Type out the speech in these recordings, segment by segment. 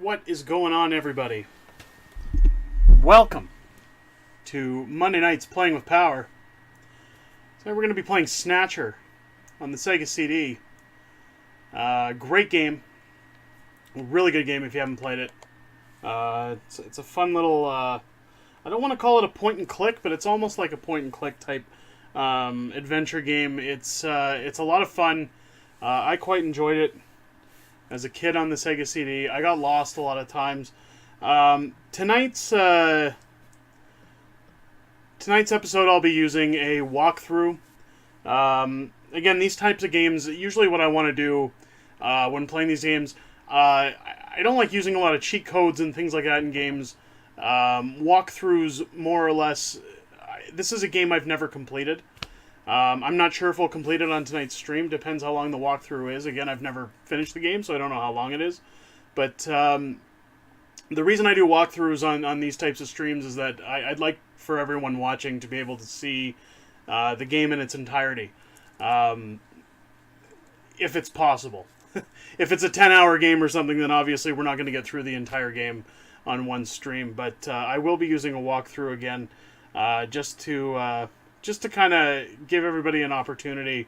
What is going on, everybody? Welcome to Monday Nights Playing with Powr. Today we're going to be playing Snatcher on the Sega CD. Great game. Really good game if you haven't played it. It's a fun little... I don't want to call it a point-and-click, but it's almost like a point-and-click type adventure game. It's a lot of fun. I quite enjoyed it as a kid on the Sega CD. I got lost a lot of times. Tonight's episode I'll be using a walkthrough. Again, these types of games, usually what I want to do when playing these games, I don't like using a lot of cheat codes and things like that in games. Walkthroughs, more or less, this is a game I've never completed. I'm not sure if we'll complete it on tonight's stream. Depends how long the walkthrough is. Again, I've never finished the game, so I don't know how long it is. But the reason I do walkthroughs on these types of streams is that I'd like for everyone watching to be able to see the game in its entirety. If it's possible. If it's a 10-hour game or something, then obviously we're not going to get through the entire game on one stream. But I will be using a walkthrough again just to kind of give everybody an opportunity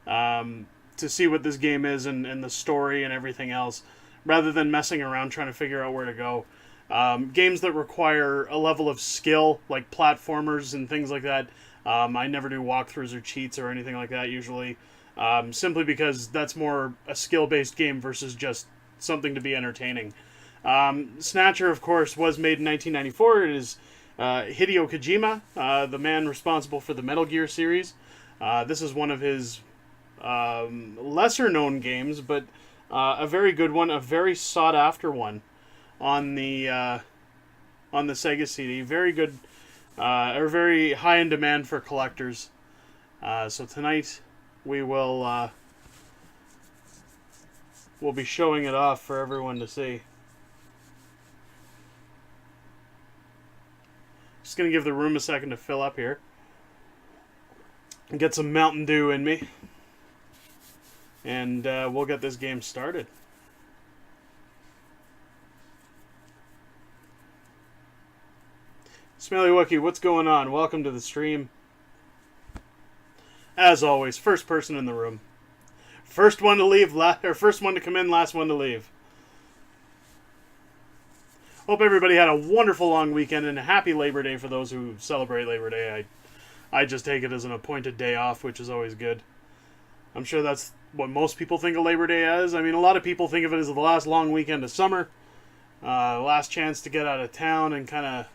to see what this game is and the story and everything else, rather than messing around trying to figure out where to go. Games that require a level of skill, like platformers and things like that, I never do walkthroughs or cheats or anything like that usually, simply because that's more a skill-based game versus just something to be entertaining. Snatcher, of course, was made in 1994. It is Hideo Kojima, the man responsible for the Metal Gear series. This is one of his lesser-known games, but a very good one, a very sought-after one on the Sega CD. Very good, or very high in demand for collectors. So tonight we will we'll be showing it off for everyone to see. Just going to give the room a second to fill up here. And get some Mountain Dew in me. And we'll get this game started. Smelly Wookie, what's going on? Welcome to the stream. As always, first person in the room. First one to leave, or first one to come in, last one to leave. Hope everybody had a wonderful long weekend and a happy Labor Day for those who celebrate Labor Day. I just take it as an appointed day off, which is always good. I'm sure that's what most people think of Labor Day as. I mean, a lot of people think of it as the last long weekend of summer. Last chance to get out of town and kind of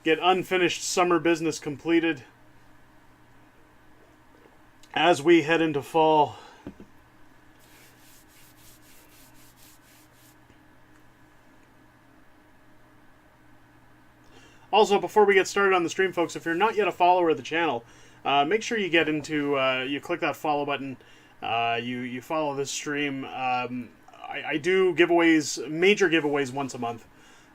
get unfinished summer business completed as we head into fall. Also, before we get started on the stream, folks, if you're not yet a follower of the channel, make sure you get into, you click that follow button, you follow this stream. I do giveaways, major giveaways once a month.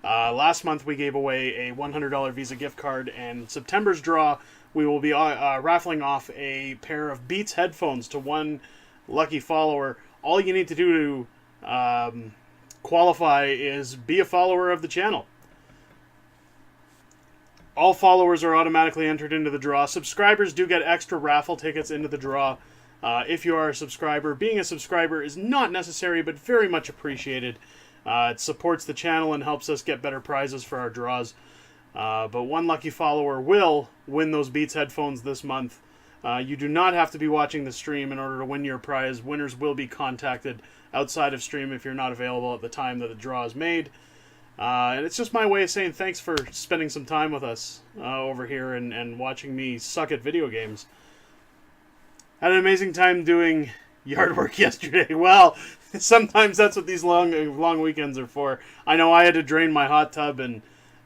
Last month we gave away a $100 Visa gift card, and September's draw, we will be raffling off a pair of Beats headphones to one lucky follower. All you need to do to qualify is be a follower of the channel. All followers are automatically entered into the draw. Subscribers do get extra raffle tickets into the draw if you are a subscriber. Being a subscriber is not necessary, but very much appreciated. It supports the channel and helps us get better prizes for our draws. But one lucky follower will win those Beats headphones this month. You do not have to be watching the stream in order to win your prize. Winners will be contacted outside of stream if you're not available at the time that the draw is made. And it's just my way of saying thanks for spending some time with us over here and watching me suck at video games. Had an amazing time doing yard work yesterday. Well, sometimes that's what these long weekends are for. I know I had to drain my hot tub and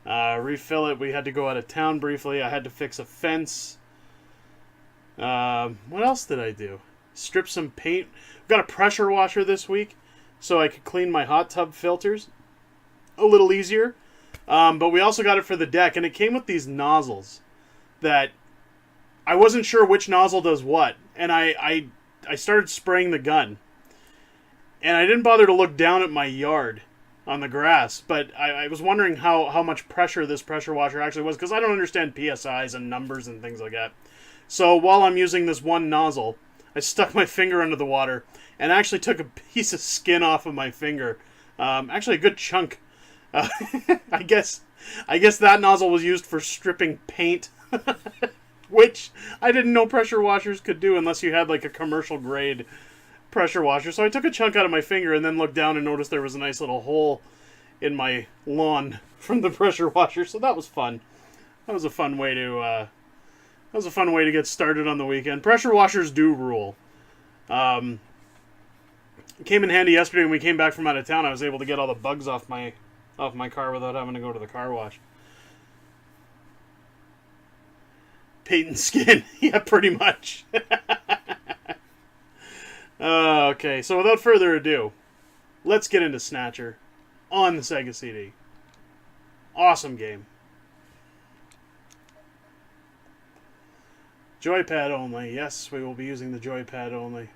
refill it. We had to go out of town briefly. I had to fix a fence. What else did I do? Strip some paint. Got a pressure washer this week so I could clean my hot tub filters a little easier. But we also got it for the deck, and it came with these nozzles that I wasn't sure which nozzle does what, and I started spraying the gun, and I didn't bother to look down at my yard on the grass. But I was wondering how much pressure this pressure washer actually was, because I don't understand PSIs and numbers and things like that. So while I'm using this one nozzle, I stuck my finger under the water and actually took a piece of skin off of my finger. Actually, a good chunk. I guess that nozzle was used for stripping paint, which I didn't know pressure washers could do unless you had like a commercial grade pressure washer. So I took a chunk out of my finger and then looked down and noticed there was a nice little hole in my lawn from the pressure washer. So that was fun. That was a fun way to get started on the weekend. Pressure washers do rule. It came in handy yesterday when we came back from out of town. I was able to get all the bugs off my car without having to go to the car wash. Paint and skin. Yeah, pretty much. Okay, so without further ado, let's get into Snatcher on the Sega CD. Awesome game. Joypad only. Yes, we will be using the joypad only.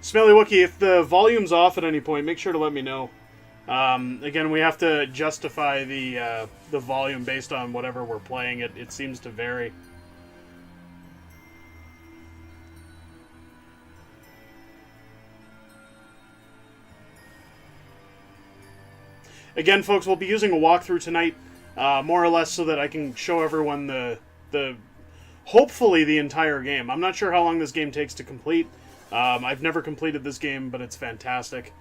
Smelly Wookie, if the volume's off at any point, make sure to let me know. Again, we have to justify the volume based on whatever we're playing. It seems to vary. Again, folks, we'll be using a walkthrough tonight, more or less so that I can show everyone hopefully the entire game. I'm not sure how long this game takes to complete. I've never completed this game, but it's fantastic.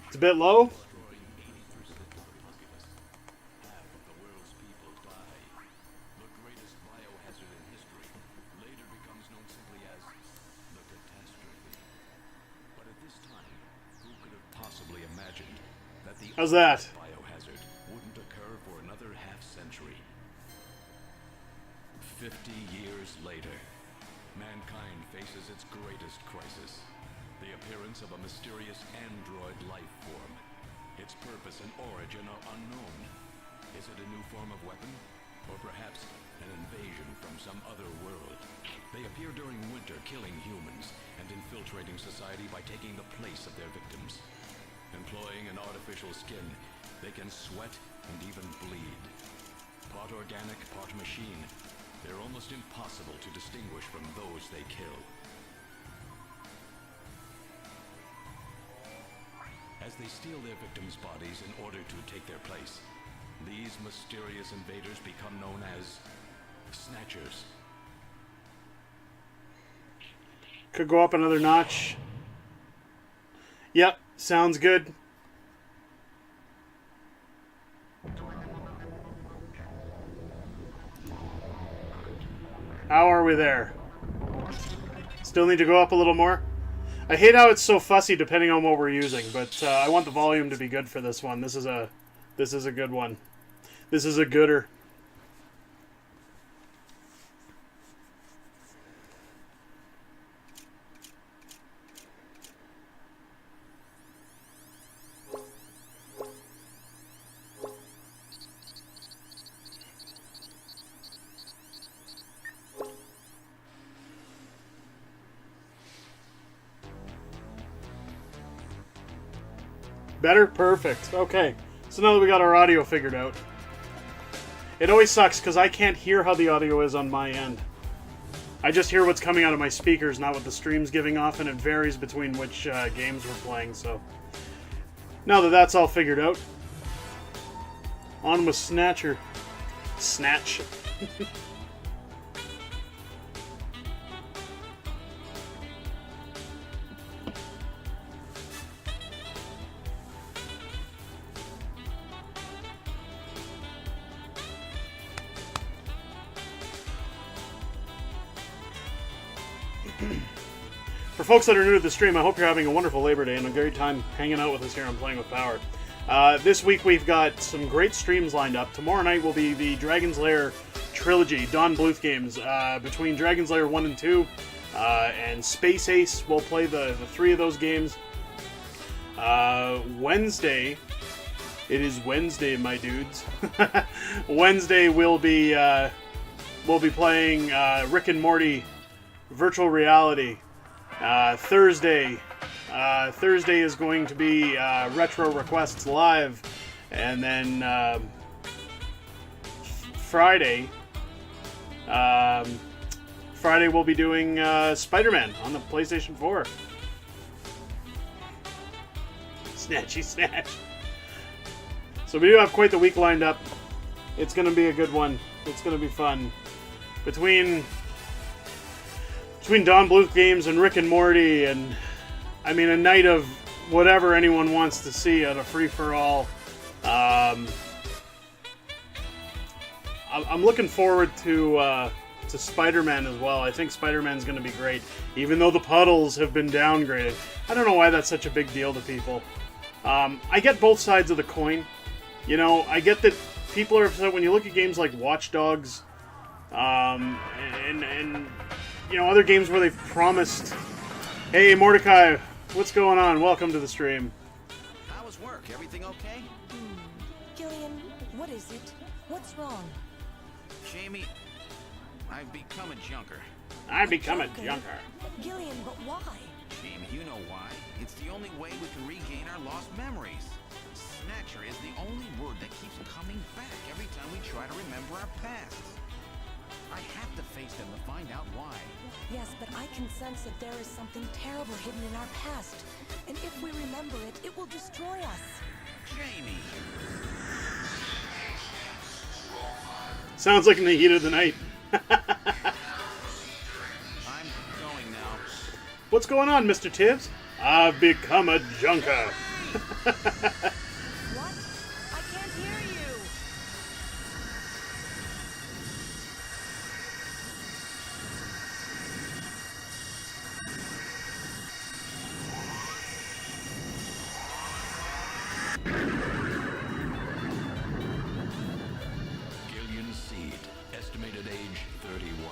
It's a bit low. How's that? Biohazard wouldn't occur for another half-century. 50 years later, mankind faces its greatest crisis. The appearance of a mysterious android life form. Its purpose and origin are unknown. Is it a new form of weapon? Or perhaps an invasion from some other world? They appear during winter, killing humans and infiltrating society by taking the place of their victims. Employing an artificial skin, they can sweat and even bleed. Part organic, part machine, they're almost impossible to distinguish from those they kill. As they steal their victims' bodies in order to take their place, these mysterious invaders become known as Snatchers. Could go up another notch. Yep, sounds good. How are we there? Still need to go up a little more. I hate how it's so fussy depending on what we're using, but I want the volume to be good for this one. This is a good one. This is a gooder. Better? Perfect. Okay. So now that we got our audio figured out. It always sucks because I can't hear how the audio is on my end. I just hear what's coming out of my speakers, not what the stream's giving off, and it varies between which games we're playing, so... Now that that's all figured out, on with Snatcher. Snatch. For folks that are new to the stream, I hope you're having a wonderful Labor Day and a great time hanging out with us here on Playing with Powr. This week we've got some great streams lined up. Tomorrow night will be the Dragon's Lair trilogy, Don Bluth games. Between Dragon's Lair 1 and 2 and Space Ace, we'll play the 3 of those games. Wednesday, it is Wednesday, my dudes. Wednesday we'll be playing Rick and Morty Virtual Reality. Thursday is going to be Retro Requests Live, and then Friday we'll be doing Spider-Man on the PlayStation 4. Snatchy snatch. So we do have quite the week lined up. It's going to be a good one. It's going to be fun. Between Don Bluth games and Rick and Morty, and I mean a night of whatever anyone wants to see at a free-for-all. I'm looking forward to Spider-Man as well. I think Spider-Man's going to be great, even though the puddles have been downgraded. I don't know why that's such a big deal to people. I get both sides of the coin. You know, I get that people are upset when you look at games like Watch Dogs, and you know, other games where they've promised, hey, Mordecai, what's going on? Welcome to the stream. How was work? Everything okay? Gillian, what is it? What's wrong? Jamie, I've become a junker. I become a junker. Gillian, but why? Jamie, you know why. It's the only way we can regain our lost memories. Snatcher is the only word that keeps coming back every time we try to remember our pasts. I have to face them to find out why. Yes, but I can sense that there is something terrible hidden in our past. And if we remember it, it will destroy us. Jamie! Sounds like in the heat of the night. I'm going now. What's going on, Mr. Tibbs? I've become a junker. What? I can't hear you. Gillian Seed, estimated age 31.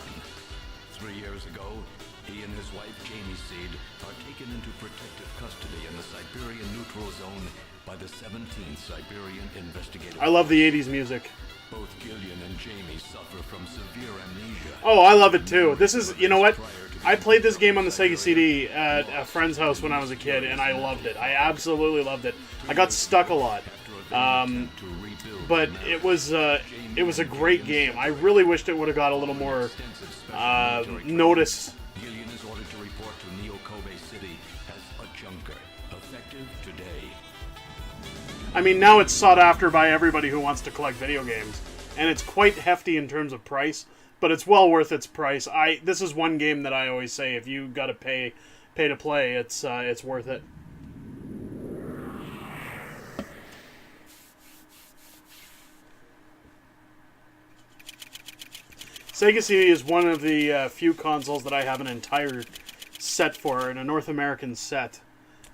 3 years ago, he and his wife Jamie Seed are taken into protective custody in the Siberian Neutral Zone by the 17th Siberian Investigative. I love the 80s music. Both Gillian and Jamie suffer from severe amnesia. Oh, I love it too. This is, you know what? I played this game on the Sega CD at a friend's house when I was a kid, and I loved it. I absolutely loved it. I got stuck a lot. But it was a great game. I really wished it would have got a little more notice. Gillian is ordered to report to Neo Kobe City as a junker, effective today. I mean, now it's sought after by everybody who wants to collect video games, and it's quite hefty in terms of price, but it's well worth its price. This is one game that I always say, if you got to pay to play, it's worth it. Sega CD is one of the few consoles that I have an entire set for, and a North American set.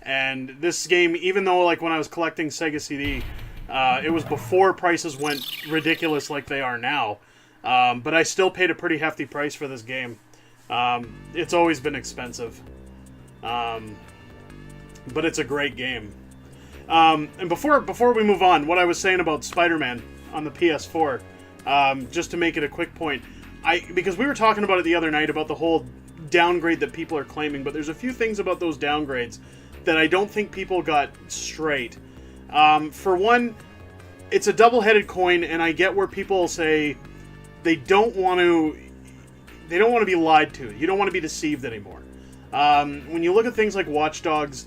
And this game, even though like when I was collecting Sega CD, it was before prices went ridiculous like they are now. But I still paid a pretty hefty price for this game. It's always been expensive. But it's a great game. And before we move on, what I was saying about Spider-Man on the PS4, just to make it a quick point, because we were talking about it the other night about the whole downgrade that people are claiming, but there's a few things about those downgrades that I don't think people got straight. For one, it's a double-headed coin, and I get where people say they don't want to be lied to. You don't want to be deceived anymore. When you look at things like Watch Dogs,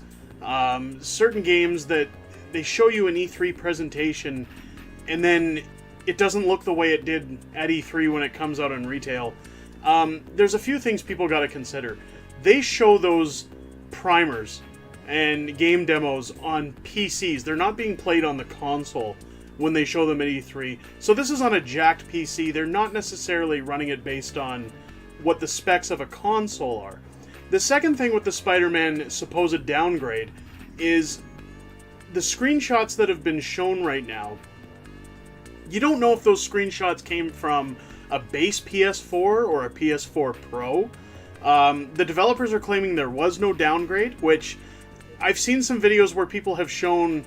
certain games that they show you an E3 presentation, and then it doesn't look the way it did at E3 when it comes out on retail. There's a few things people got to consider. They show those primers and game demos on PCs. They're not being played on the console when they show them at E3. So this is on a jacked PC. They're not necessarily running it based on what the specs of a console are. The second thing with the Spider-Man supposed downgrade is the screenshots that have been shown right now, you don't know if those screenshots came from a base PS4 or a PS4 Pro. The developers are claiming there was no downgrade, which I've seen some videos where people have shown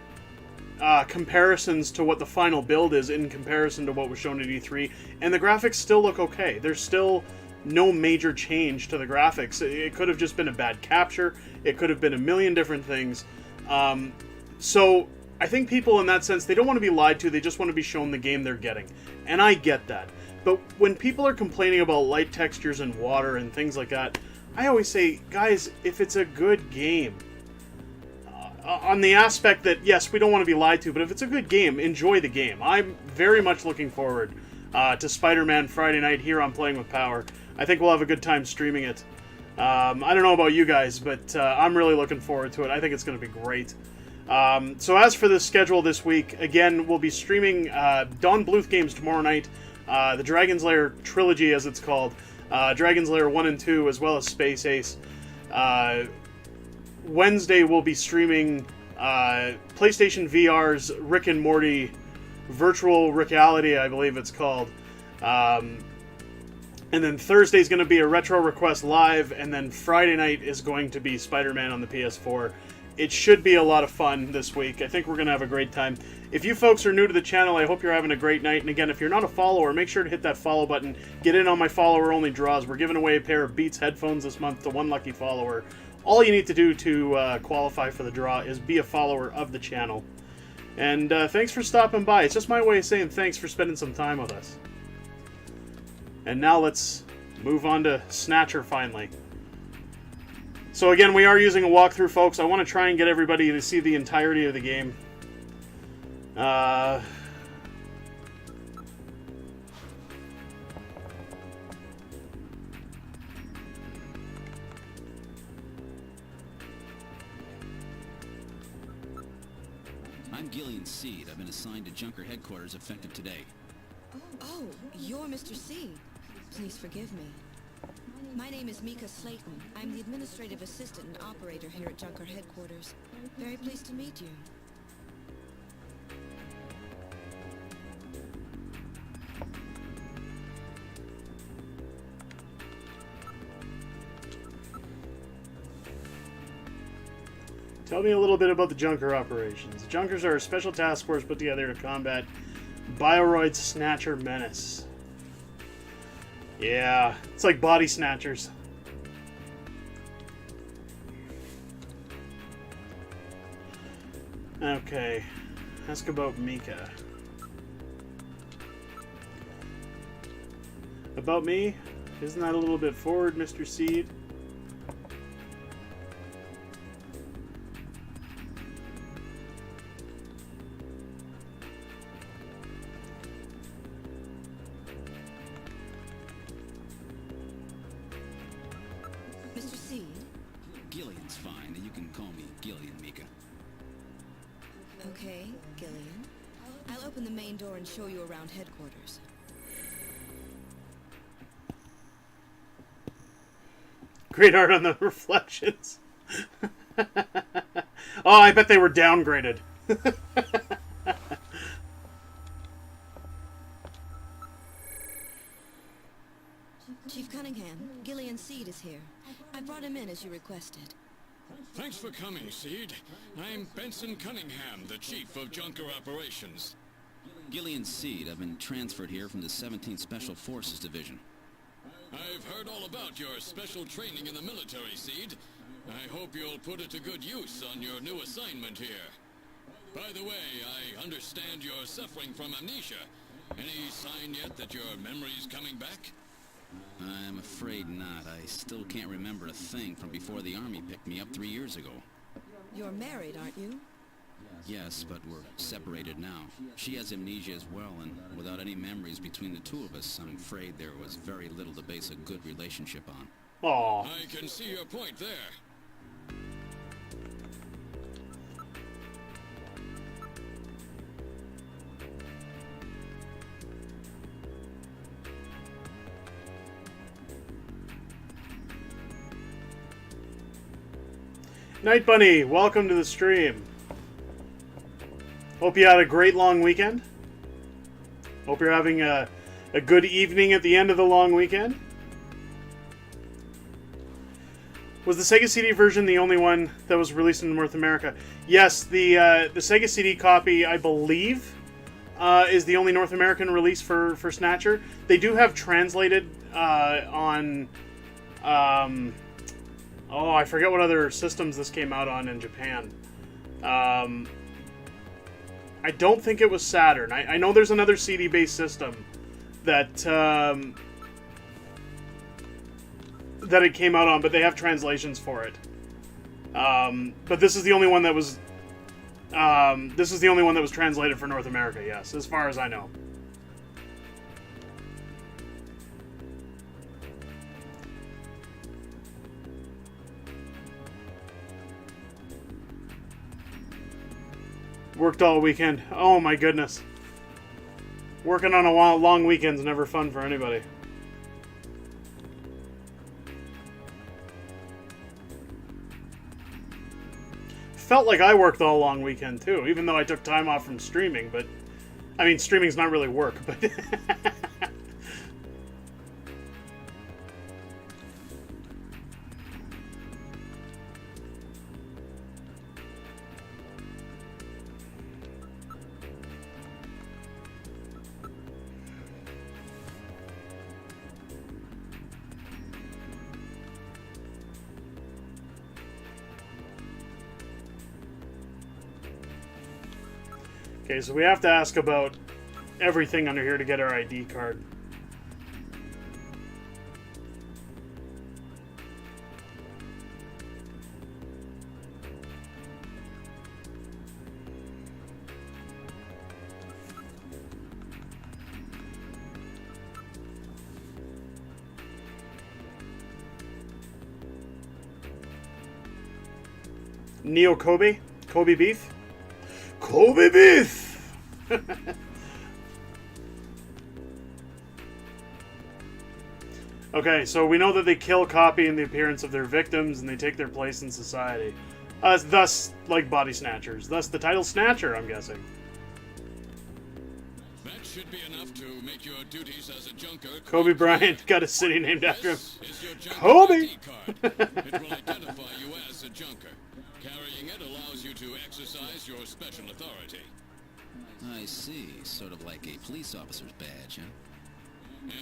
comparisons to what the final build is in comparison to what was shown at E3, and the graphics still look okay. There's still no major change to the graphics. It could have just been a bad capture. It could have been a million different things. So I think people in that sense, they don't want to be lied to. They just want to be shown the game they're getting. And I get that. But when people are complaining about light textures and water and things like that, I always say, guys, if it's a good game, on the aspect that, yes, we don't want to be lied to, but if it's a good game, enjoy the game. I'm very much looking forward to Spider-Man Friday night here on Playing with Powr. I think we'll have a good time streaming it. I don't know about you guys, but I'm really looking forward to it. I think it's going to be great. So as for the schedule this week, again, we'll be streaming Don Bluth games tomorrow night, the Dragon's Lair trilogy, as it's called, Dragon's Lair 1 and 2, as well as Space Ace. Wednesday, we'll be streaming PlayStation VR's Rick and Morty Virtual Reality, I believe it's called. And then Thursday's going to be a Retro Request Live, and then Friday night is going to be Spider-Man on the PS4. It should be a lot of fun this week. I think we're going to have a great time. If you folks are new to the channel, I hope you're having a great night. And again, if you're not a follower, make sure to hit that follow button. Get in on my follower-only draws. We're giving away a pair of Beats headphones this month to one lucky follower. All you need to do to qualify for the draw is be a follower of the channel. And thanks for stopping by. It's just my way of saying thanks for spending some time with us. And now let's move on to Snatcher finally. So again, we are using a walkthrough, folks. I want to try and get everybody to see the entirety of the game. I'm Gillian Seed. I've been assigned to Junker headquarters effective today. Oh, you're Mr. C. Please forgive me. My name is Mika Slayton. I'm the administrative assistant and operator here at Junker headquarters. Very pleased to meet you. Tell me a little bit about the Junker operations. The Junkers are a special task force put together to combat Bioroid's Snatcher menace. Yeah, it's like body snatchers. Okay, ask about Mika. About me? Isn't that a little bit forward, Mr. Seed? Mr. Seed? Gillian's fine. You can call me Gillian, Mika. Okay, Gillian. I'll open the main door and show you around headquarters. Great art on the reflections. Oh, I bet they were downgraded. Chief Cunningham, Gillian Seed is here. I brought him in as you requested. Thanks for coming, Seed. I'm Benson Cunningham, the Chief of Junker Operations. Gillian Seed. I've been transferred here from the 17th Special Forces Division. I've heard all about your special training in the military, Seed. I hope you'll put it to good use on your new assignment here. By the way, I understand you're suffering from amnesia. Any sign yet that your memory's coming back? I'm afraid not. I still can't remember a thing from before the Army picked me up 3 years ago. You're married, aren't you? Yes, but we're separated now. She has amnesia as well, and without any memories between the two of us, I'm afraid there was very little to base a good relationship on. Aww. I can see your point there. Night Bunny, welcome to the stream. Hope you had a great long weekend. Hope you're having a good evening at the end of the long weekend. Was the Sega CD version the only one that was released in North America? Yes, the Sega CD copy, I believe, is the only North American release for Snatcher. They do have translated on... I forget what other systems this came out on in Japan. I don't think it was Saturn. I know there's another CD-based system that that it came out on, but they have translations for it. But this is the only one that was translated for North America. Yes, as far as I know. Worked all weekend. Oh my goodness. Working on a long weekend's never fun for anybody. Felt like I worked all long weekend too, even though I took time off from streaming, but... I mean, streaming's not really work, but... Okay, so we have to ask about everything under here to get our ID card. Neo Kobe? Kobe beef? Kobe beef! Okay, so we know that they kill, copy, in the appearance of their victims, and they take their place in society. Thus, like body snatchers. Thus, the title Snatcher, I'm guessing. That should be enough to make your duties as a junker. Kobe Bryant got a city named after him. This is your junker Kobe! ID card. It will identify you as a junker. Carrying it allows you to exercise your special authority. I see. Sort of like a police officer's badge, huh?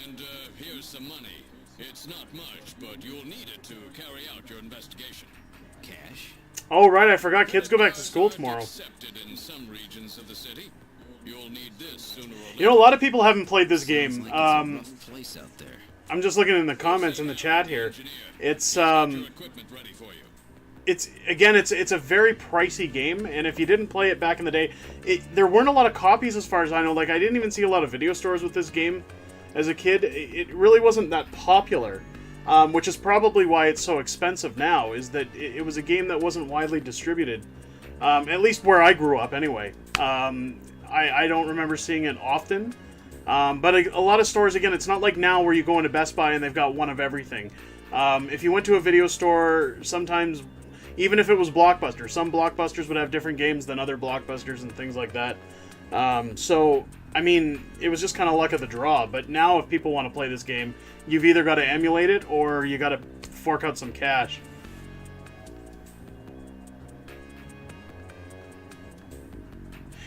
And here's some money. It's not much, but you'll need it to carry out your investigation. Cash? Oh, right, I forgot kids go back to school tomorrow. Accepted in some regions of the city. You'll need this sooner or later. You know, a lot of people haven't played this game. Sounds like it's a rough place out there. I'm just looking in the comments in the chat here. It's Your equipment ready for you. it's a very pricey game, and if you didn't play it back in the day, there weren't a lot of copies as far as I know. Like, I didn't even see a lot of video stores with this game as a kid. It really wasn't that popular, which is probably why it's so expensive now, is that it was a game that wasn't widely distributed, at least where I grew up anyway. I don't remember seeing it often, but a lot of stores, again, it's not like now where you go into Best Buy and they've got one of everything. If you went to a video store, sometimes, even if it was Blockbuster, some Blockbusters would have different games than other Blockbusters and things like that. So, I mean, it was just kind of luck of the draw. But now if people want to play this game, you've either got to emulate it or you got to fork out some cash.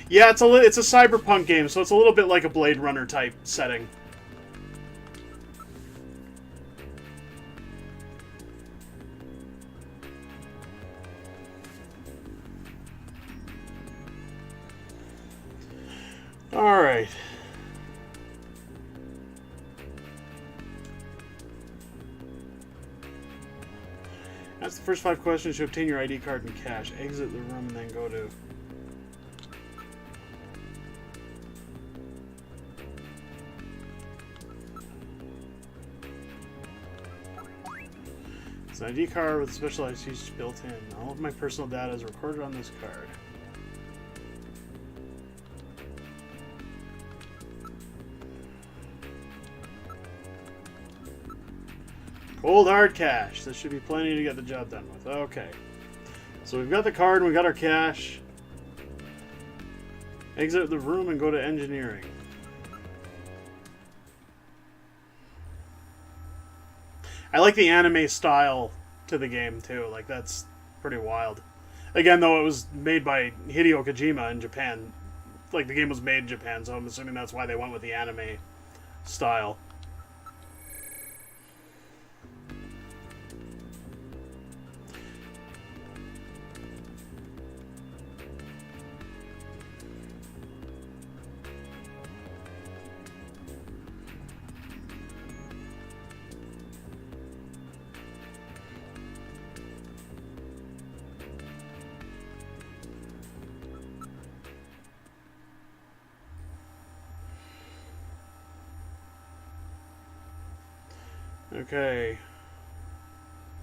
Yeah, it's a cyberpunk game, so it's a little bit like a Blade Runner type setting. All right. That's the first 5 questions to obtain your ID card and cash. Exit the room and then go to... It's an ID card with specialized features built in. All of my personal data is recorded on this card. Cold hard cash. This should be plenty to get the job done with. Okay. So we've got the card and we've got our cash. Exit the room and go to engineering. I like the anime style to the game, too. Like, that's pretty wild. Again, though, it was made by Hideo Kojima in Japan. Like, the game was made in Japan, so I'm assuming that's why they went with the anime style. Okay.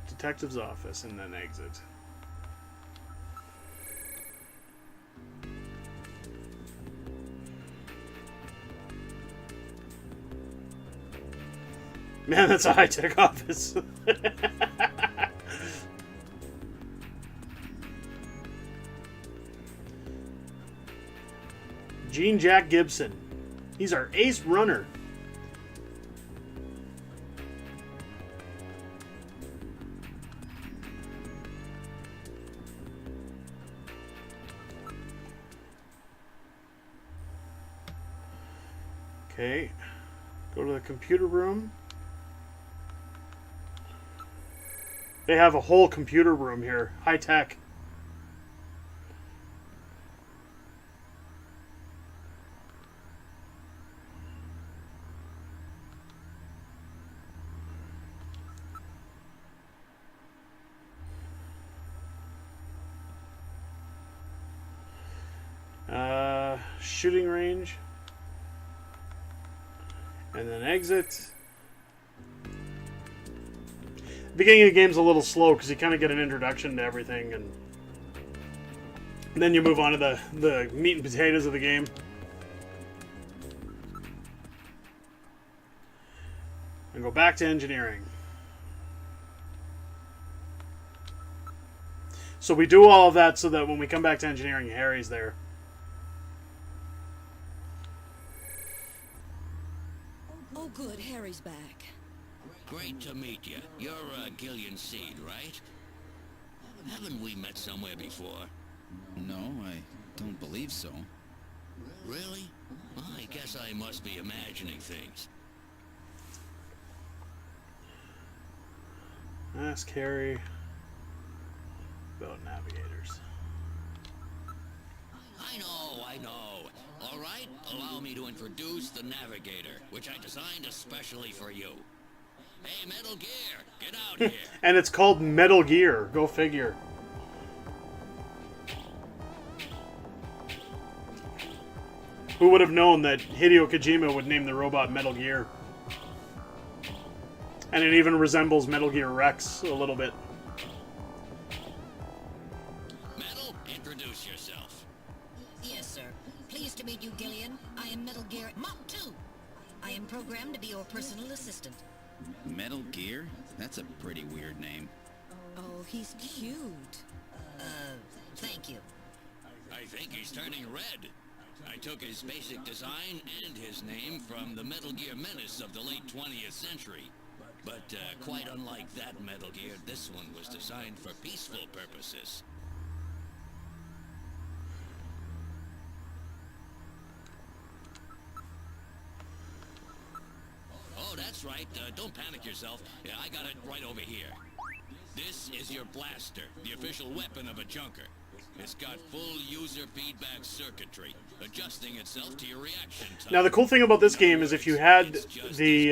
Detective's office and then exit. Man, that's a high-tech office. Gene Jack Gibson. He's our ace runner. Okay, go to the computer room. They have a whole computer room here, high tech. Shooting range. And then exit. The beginning of the game's a little slow because you kind of get an introduction to everything, and then you move on to the meat and potatoes of the game. And go back to engineering. So we do all of that so that when we come back to engineering, Harry's there. Oh, good. Harry's back. Great to meet you. You're Gillian Seed, right? Haven't we met somewhere before? No, I don't believe so. Really? I guess I must be imagining things. Ask Harry about navigators. I know. All right, allow me to introduce the Navigator, which I designed especially for you. Hey, Metal Gear, get out here. And it's called Metal Gear. Go figure. Who would have known that Hideo Kojima would name the robot Metal Gear? And it even resembles Metal Gear Rex a little bit. Metal, introduce yourself. Yes, sir. Pleased to meet you, Gillian. I am Metal Gear Mach 2. I am programmed to be your personal assistant. Metal Gear? That's a pretty weird name. Oh, he's cute. Thank you. I think he's turning red. I took his basic design and his name from the Metal Gear menace of the late 20th century. But quite unlike that Metal Gear, this one was designed for peaceful purposes. Oh, that's right. Don't panic yourself. Yeah, I got it right over here. This is your blaster, the official weapon of a junker. It's got full user feedback circuitry, adjusting itself to your reaction time. Now, the cool thing about this game is if you had the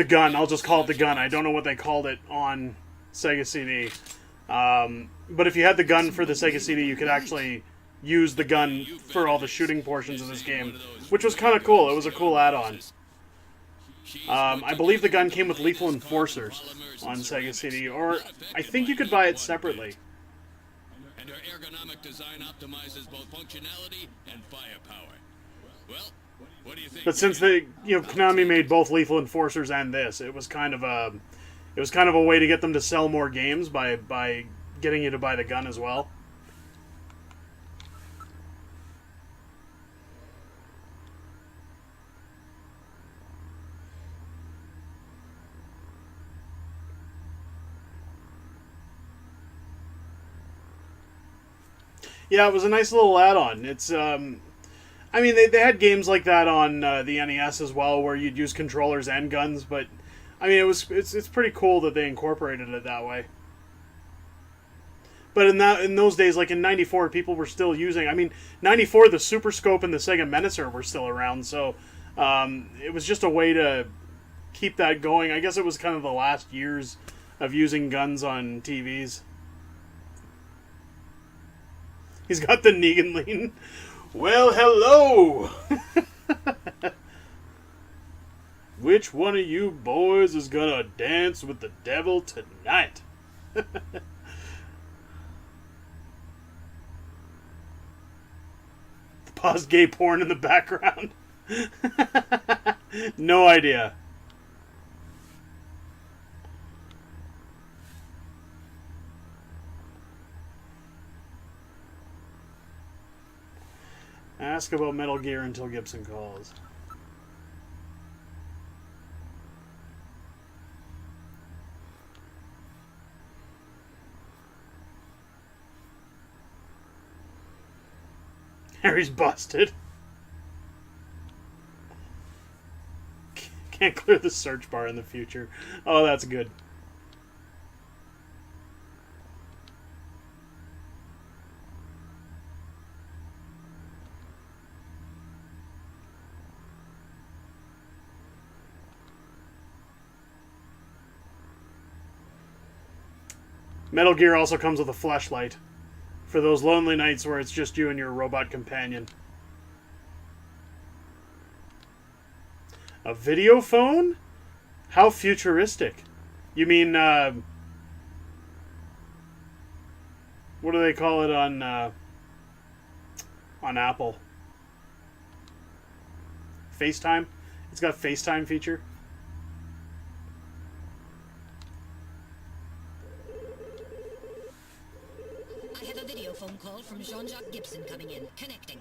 gun, I'll just call it the gun. I don't know what they called it on Sega CD. But if you had the gun for the Sega CD, you could actually use the gun for all the shooting portions of this game, which was kind of cool. It was a cool add-on. I believe the gun came with Lethal Enforcers on Sega CD, or I think you could buy it separately. And our ergonomic design optimizes both functionality and firepower. Well, what do you think? But since Konami made both Lethal Enforcers and this, it was kind of a way to get them to sell more games by getting you to buy the gun as well. Yeah, it was a nice little add-on. It's I mean, they had games like that on the NES as well, where you'd use controllers and guns. But I mean, it's pretty cool that they incorporated it that way. But in those days, like in '94, people were still using. I mean, '94, the Super Scope and the Sega Menacer were still around, so it was just a way to keep that going. I guess it was kind of the last years of using guns on TVs. He's got the Negan lean. Well, hello! Which one of you boys is gonna dance with the devil tonight? Pause gay porn in the background. No idea. Ask about Metal Gear until Gibson calls. Harry's busted. Can't clear the search bar in the future. Oh, that's good. Metal Gear also comes with a flashlight for those lonely nights where it's just you and your robot companion. A video phone? How futuristic. You mean, what do they call it on Apple? FaceTime? It's got FaceTime feature. I have a video phone call from Jean-Jacques Gibson coming in. Connecting.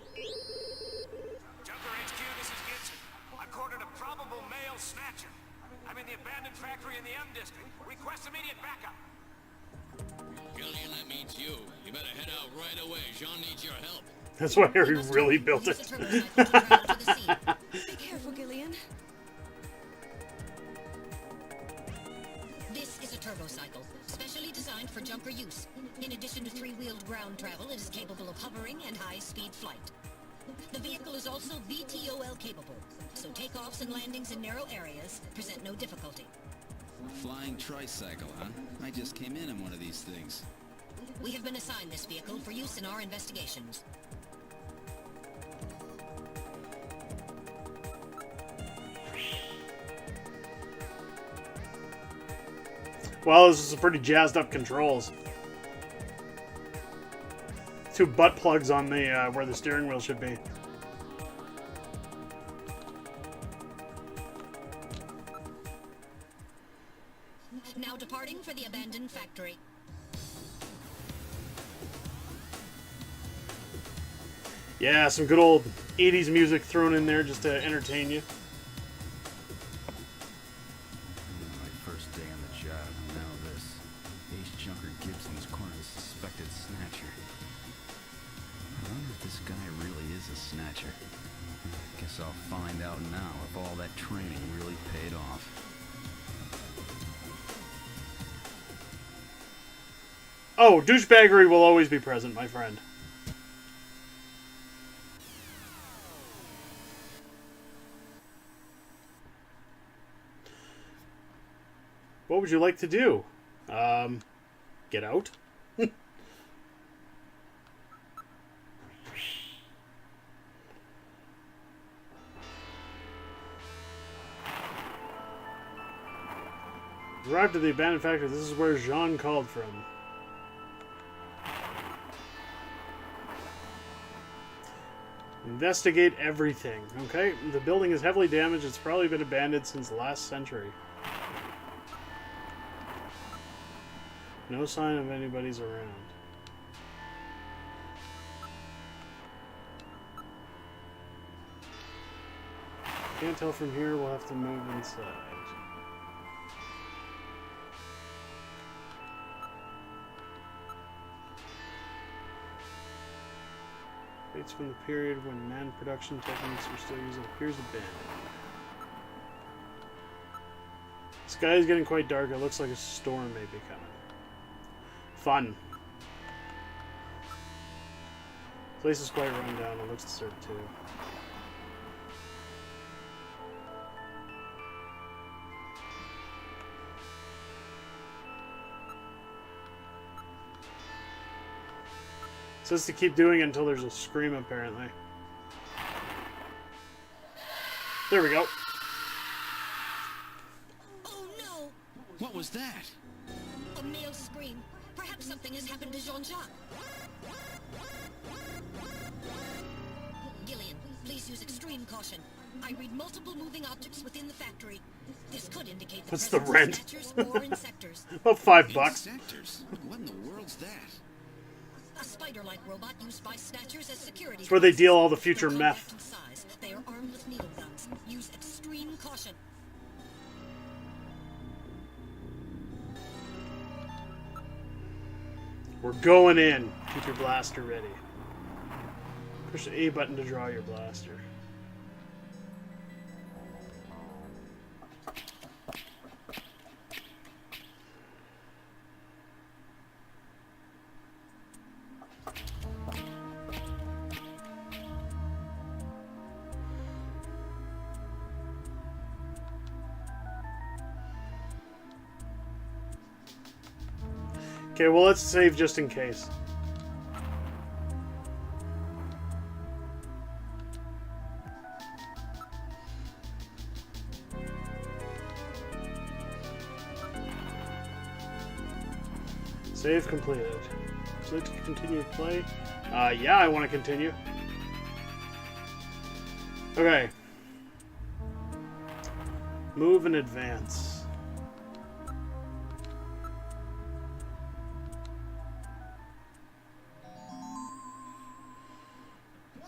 Junker HQ, this is Gibson. I cornered a probable male snatcher. I'm in the abandoned factory in the M district. Request immediate backup. Gillian, that means you. You better head out right away. Jean needs your help. That's why Harry really built it. Use the turbo cycle to travel to the scene. Be careful, Gillian. This is a turbo cycle, specially designed for junker use. In addition to three-wheeled ground travel, it is capable of hovering and high-speed flight. The vehicle is also VTOL capable, so takeoffs and landings in narrow areas present no difficulty. Flying tricycle, huh? I just came in one of these things. We have been assigned this vehicle for use in our investigations. Well, this is some pretty jazzed up controls. Two butt plugs on the where the steering wheel should be. Now departing for the abandoned factory. Yeah, some good old 80s music thrown in there just to entertain you. My first day on the job, now this. Ace Junker Gibson's cornered a suspected snatcher. I wonder if this guy really is a snatcher. Guess I'll find out now if all that training really paid off. Oh, douchebaggery will always be present, my friend. What would you like to do? Get out? Arrived at the abandoned factory. This is where Jean called from. Investigate everything. Okay, the building is heavily damaged. It's probably been abandoned since last century. No sign of anybody's around. Can't tell from here. We'll have to move inside. Artifacts from the period when man production techniques were still used. Here's the bin. The sky is getting quite dark. It looks like a storm may be coming. Fun. The place is quite run down. It looks disturbed too. It says to keep doing it until there's a scream, apparently. There we go. Oh no! What was that? A male scream. Perhaps something has happened to Jean-Jacques. Gillian, please use extreme caution. I read multiple moving objects within the factory. This could indicate the What's the presence of rent? Snatchers or insectors. About $5. Insectors? What in the world's that? A spider-like robot used by Snatchers as security. It's where they devices. deal all the future They're meth. compact in size. They are armed with needle guns. Use extreme caution. We're going in. Keep your blaster ready. Push the A button to draw your blaster. Okay, well, let's save just in case. Save completed. So let's continue to play. Yeah, I want to continue. Okay. Move and advance.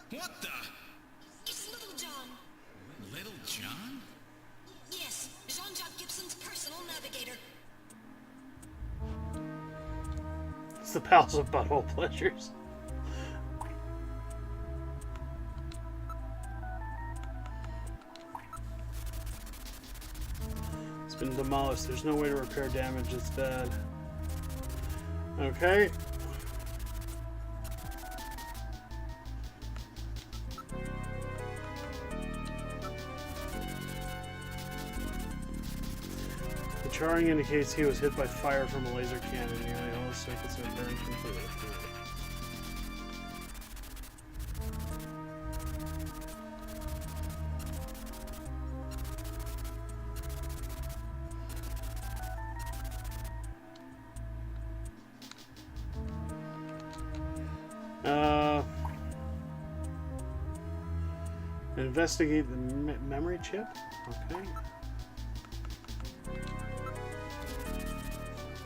What the? It's Little John. Little John? Yes, Jean-Jacques Gibson's personal navigator. It's the Palace of Butthole Pleasures. It's been demolished. There's no way to repair damage. It's bad. Okay. The charring indicates he was hit by fire from a laser cannon. Nearly all the circuits are burned completely through. Investigate the memory chip. Okay.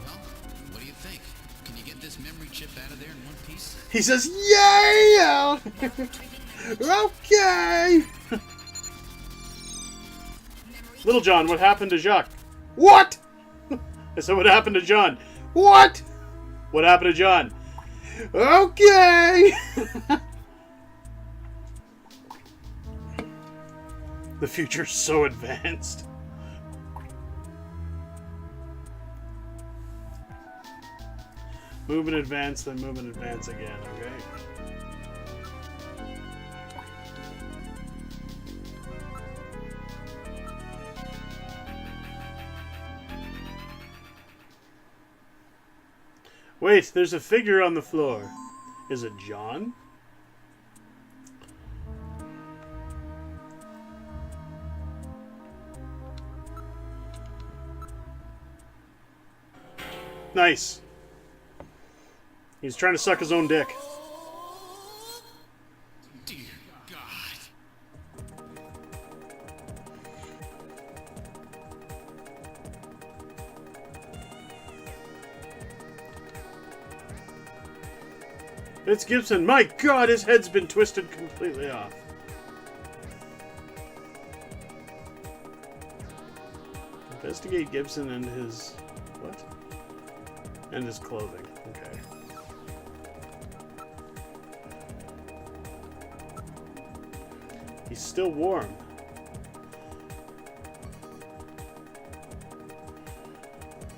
Well, what do you think? Can you get this memory chip out of there in one piece? He says, "Yeah." Okay. Little John, what happened to Jacques? What? I said, what happened to John? What? What happened to John? Okay. The future's so advanced. Move and advance, then move and advance again, okay? Wait, there's a figure on the floor. Is it John? Nice. He's trying to suck his own dick. Dear God. It's Gibson. My God, his head's been twisted completely off. Investigate Gibson and his... what? And his clothing. Okay. He's still warm.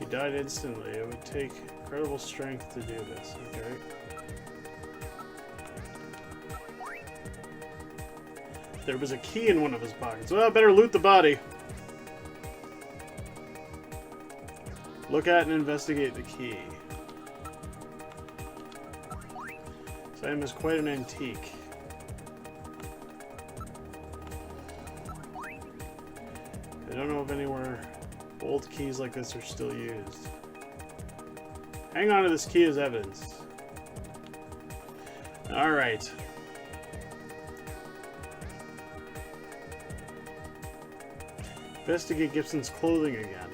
He died instantly. It would take incredible strength to do this. Okay. There was a key in one of his pockets. Well, I better loot the body. Look at and investigate the key. This item is quite an antique. I don't know of anywhere old keys like this are still used. Hang on to this key as evidence. Alright. Investigate Gibson's clothing again.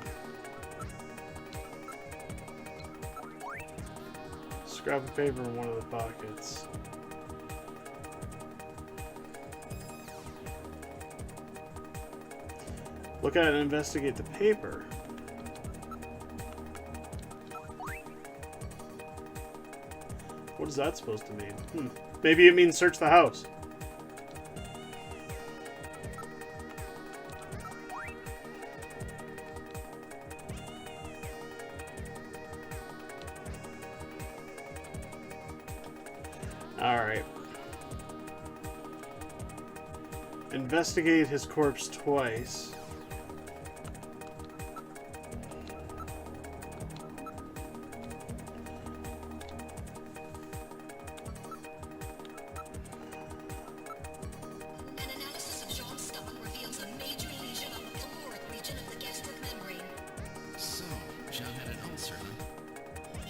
Scrap of paper in one of the pockets. Look at it and investigate the paper. What is that supposed to mean? Maybe it means search the house. Alright. Investigate his corpse twice. An analysis of Jean's stomach reveals a major lesion on the caloric region of the gastric membrane. So, Jean had an ulcer, huh?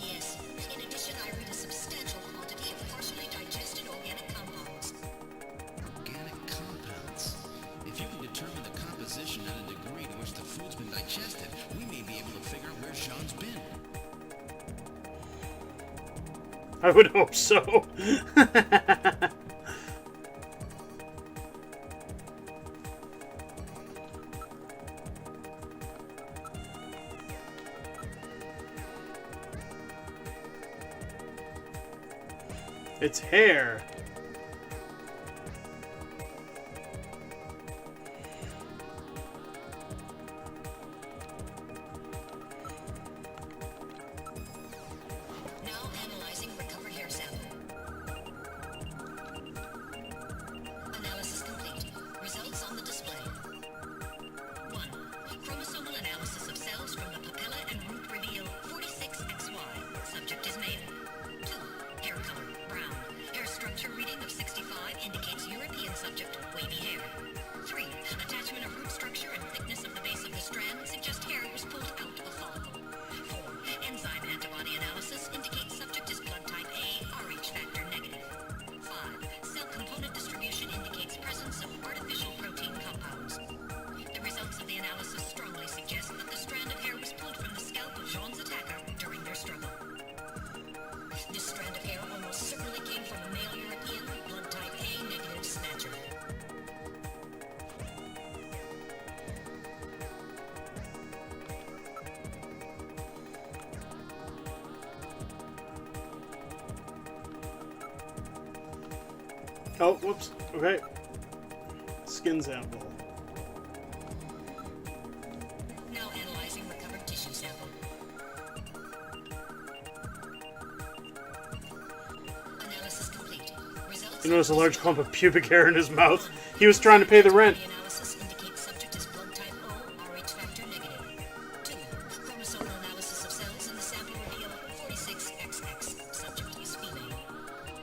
Yes. In addition, I read a substantial quantity of partially digested organic compounds. Organic compounds. If you can determine the composition and the degree to which the food's been digested, we may be able to figure out where Jean's been. I would hope so. It's hair. Now analyzing recovered hair sample. Analysis complete. Results on the display. 1. Chromosomal analysis of cells from the papilla and root reveal 46XY. Subject is male. 2. Hair color, brown. Hair structure reading of 65 indicates European subject, wavy hair. 3. Attachment of root structure and thickness of the base of the strand suggest hair was pulled out of follicle. 4. Enzyme antibody analysis indicates subject is blood type A, Rh factor negative. 5. Cell component distribution indicates presence of artificial protein compounds. The results of the analysis strongly suggest that the strand of hair was pulled from the scalp of Jean's attacker during their struggle. This strand of hair almost certainly came from a male European, blood type A negative Snatcher. Oh, whoops. Okay. Skin sample. Now analyzing recovered tissue sample. Analysis complete. Results. You notice a large clump of pubic hair in his mouth. He was trying to pay the rent. The analysis indicates subject is blood type O, Rh factor negative. 2. Chromosomal analysis of cells in the sample reveal 46XX. Subject is female.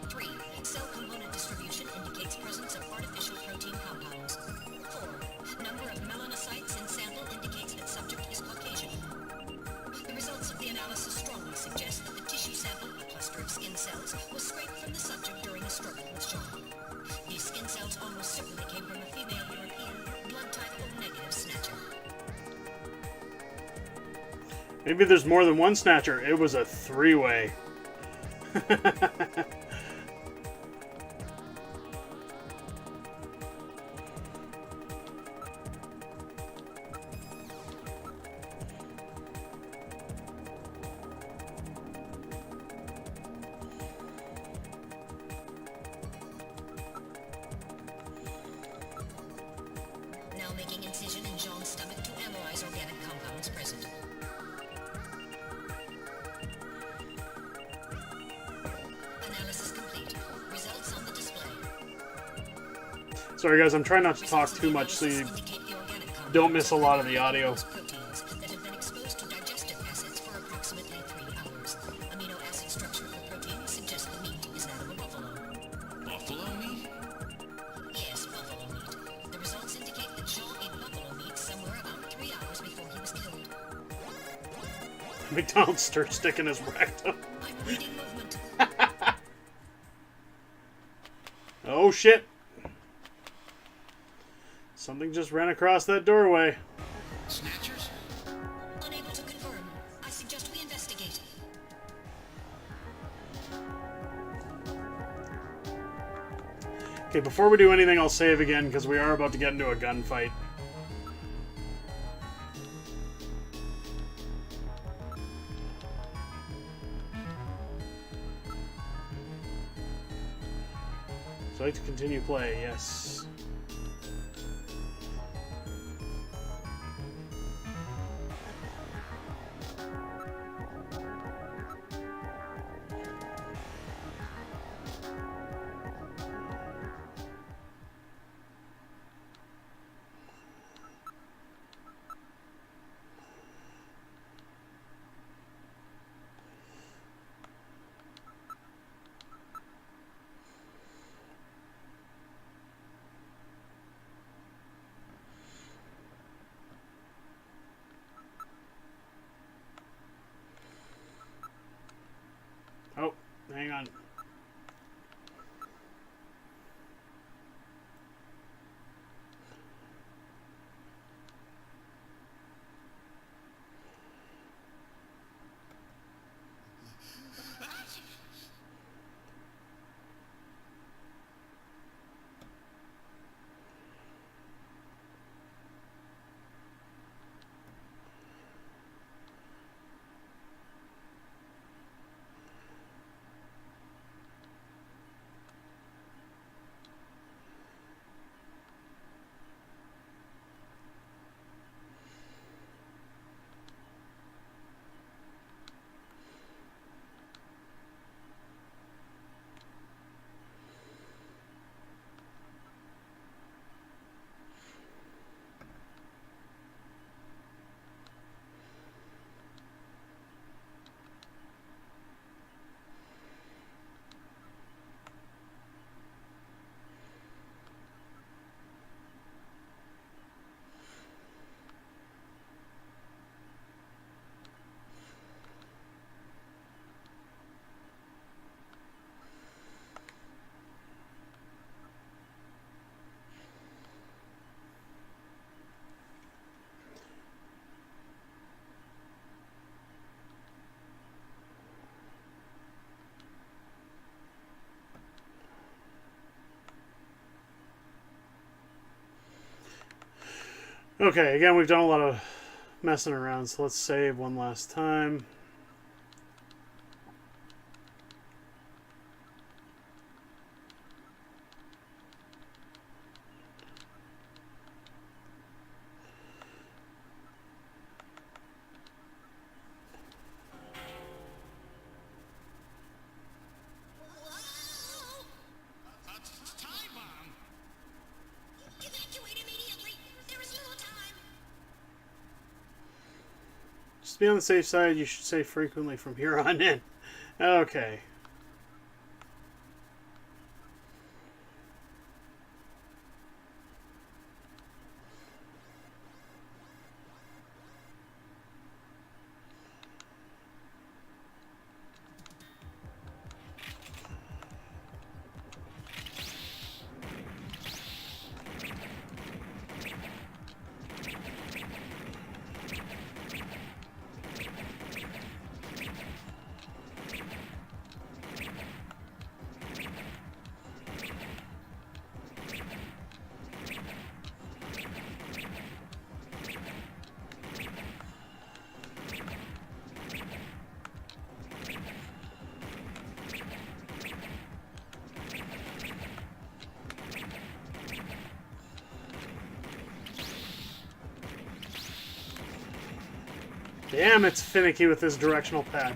3. Cell component distribution indicates presence of artificial protein compounds. 4. Number of melanocytes in sample indicates that subject is Caucasian. The results of the analysis strongly suggest that the tissue sample, a cluster of skin cells, was scraped from the subject during a struggle with Jean. These skin cells almost certainly came from a female European, blood type O negative Snatcher. Maybe there's more than one Snatcher. It was a three-way. making incision in Jean's stomach to analyze organic compounds present. Analysis complete. Results on the display. Sorry guys, I'm trying not to talk too much so you don't miss a lot of the audio. Proteins that have been exposed to digestive acids for approximately 3 hours. Amino acid structure of the protein suggests the meat is that of a buffalo. Buffalo meat? Yes, buffalo meat. The results indicate that Jean ate buffalo meat somewhere about 3 hours before he was killed. McDonald's stir stick in his rectum. I'm reading movement. Oh shit. Something just ran across that doorway. Snatchers? Unable to confirm. I suggest we investigate. Okay, before we do anything, I'll save again, because we are about to get into a gunfight. So I like to continue play, yes. Oh, hang on. Okay, again, we've done a lot of messing around, so let's save one last time. Time bomb? Evacuate immediately. There is little time. Just be on the safe side, you should save frequently from here on in. Okay. Damn, it's finicky with this directional pad.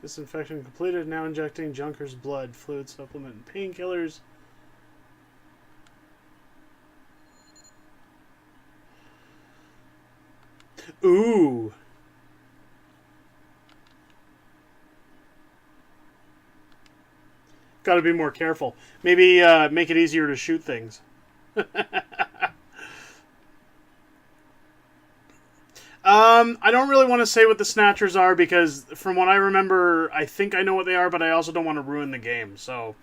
Disinfection completed. Now injecting Junker's blood, fluid supplement, and painkillers. Ooh. Got to be more careful. Maybe make it easier to shoot things. I don't really want to say what the Snatchers are because from what I remember, I think I know what they are, but I also don't want to ruin the game, so...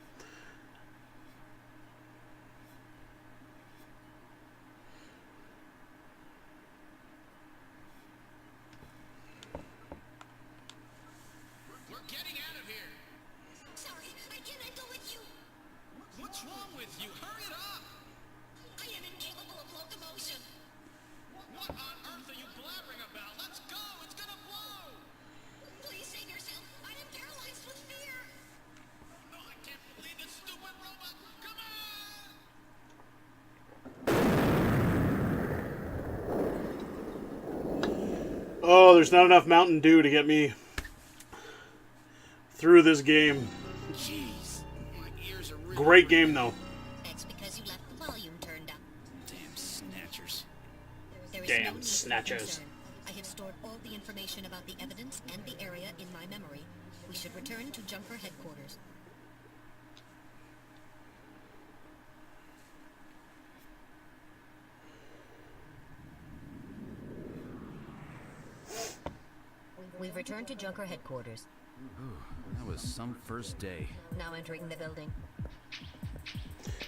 We're getting out of here. Sorry, I cannot go with you. What's wrong with you? Hurry it up. I am incapable of locomotion. What on earth are you blabbering about? Let's go. It's gonna blow. Please save yourself. I am paralyzed with fear. No, I can't believe this stupid robot. Come on. Oh, there's not enough Mountain Dew to get me through this game. Jeez, my ears are really Great game, though. That's because you left the volume turned up. Damn Snatchers. There is Damn no need for Snatchers. concern. I have stored all the information about the evidence and the area in my memory. We should return to Junker headquarters. We've returned to Junker headquarters. That was some first day. Now entering the building.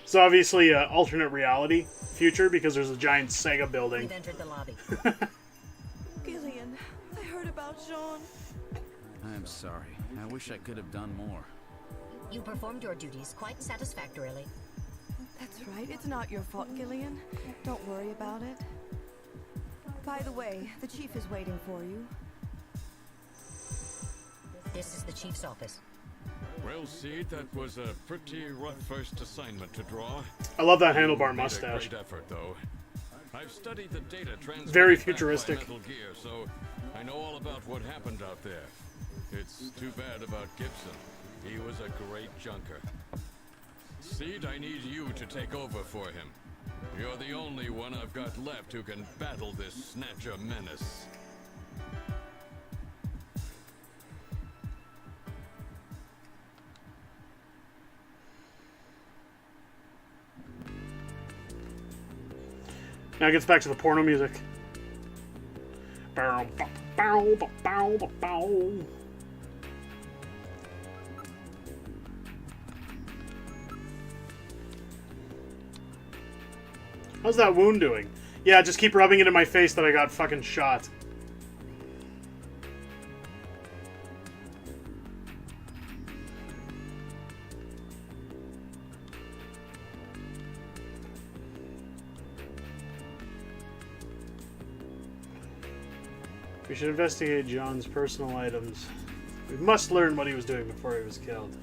It's obviously an alternate reality future because there's a giant Sega building. We've entered the lobby. Gillian, I heard about Jean. I'm sorry. I wish I could have done more. You performed your duties quite satisfactorily. That's right. It's not your fault, Gillian. Don't worry about it. By the way, the chief is waiting for you. This is the chief's office. Well, Seed, that was a pretty rough first assignment to draw. I love that You handlebar made mustache. A great effort, though. I've studied the data transmitted Very back by futuristic. Metal Gear, so I know all about what happened out there. It's too bad about Gibson. He was a great junker. Seed, I need you to take over for him. You're the only one I've got left who can battle this Snatcher menace. Now it gets back to the porno music. Bow, bow, bow, bow, bow, bow. How's that wound doing? Yeah, just keep rubbing it in my face that I got fucking shot. We should investigate John's personal items. We must learn what he was doing before he was killed.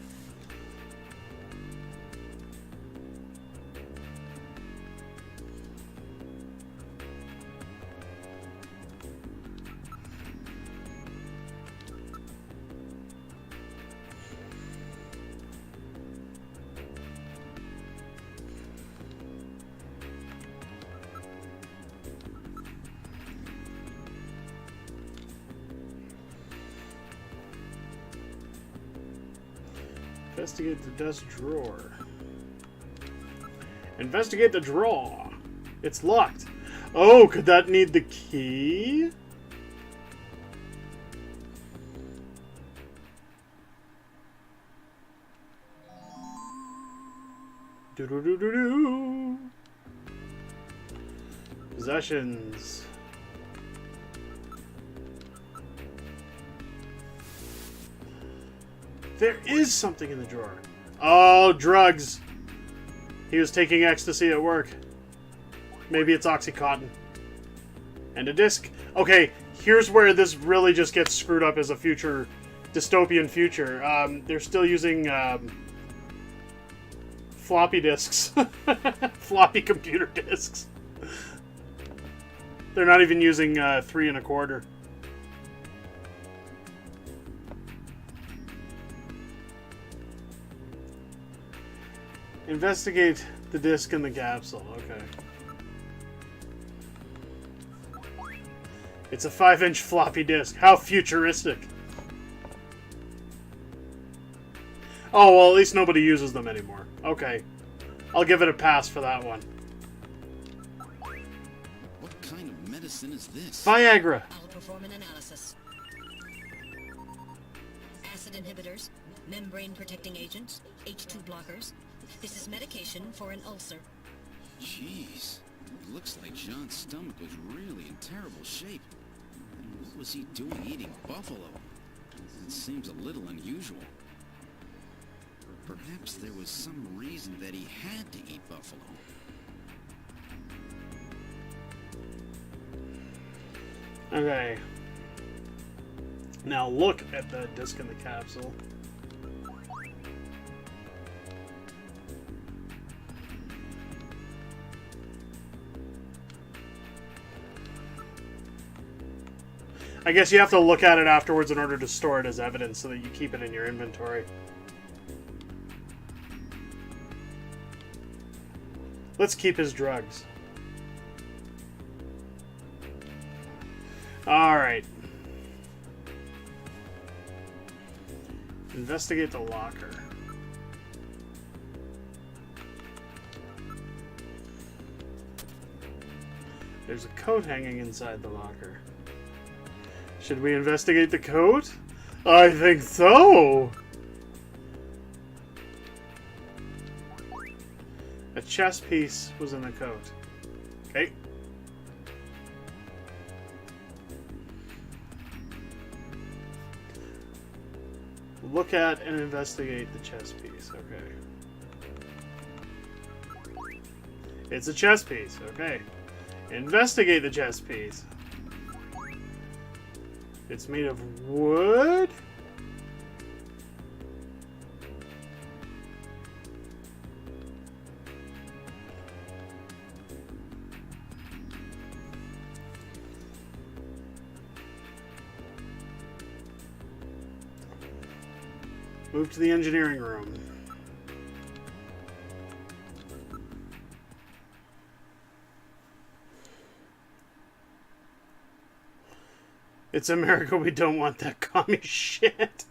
Investigate the desk drawer. Investigate the drawer. It's locked. Oh, could that need the key? Do-do-do-do-do. Possessions. There is something in the drawer. Oh, drugs. He was taking ecstasy at work. Maybe it's Oxycontin. And a disc. Okay, here's where this really just gets screwed up as a future, dystopian future. They're still using floppy disks. Floppy computer disks. They're not even using 3 1/4. Investigate the disc in the capsule. Okay. It's a 5-inch floppy disk. How futuristic. Oh, well, at least nobody uses them anymore. Okay. I'll give it a pass for that one. What kind of medicine is this? Viagra. I'll perform an analysis. Acid inhibitors, membrane-protecting agents, H2 blockers. This is medication for an ulcer. Jeez. It looks like John's stomach was really in terrible shape. And what was he doing eating buffalo? It seems a little unusual. Perhaps there was some reason that he had to eat buffalo. Okay. Now look at the disc in the capsule. I guess you have to look at it afterwards in order to store it as evidence so that you keep it in your inventory. Let's keep his drugs. Alright. Investigate the locker. There's a coat hanging inside the locker. Should we investigate the coat? I think so! A chess piece was in the coat. Okay. Look at and investigate the chess piece. Okay. It's a chess piece. Okay. Investigate the chess piece. It's made of wood? Move to the engineering room. It's America, we don't want that commie shit.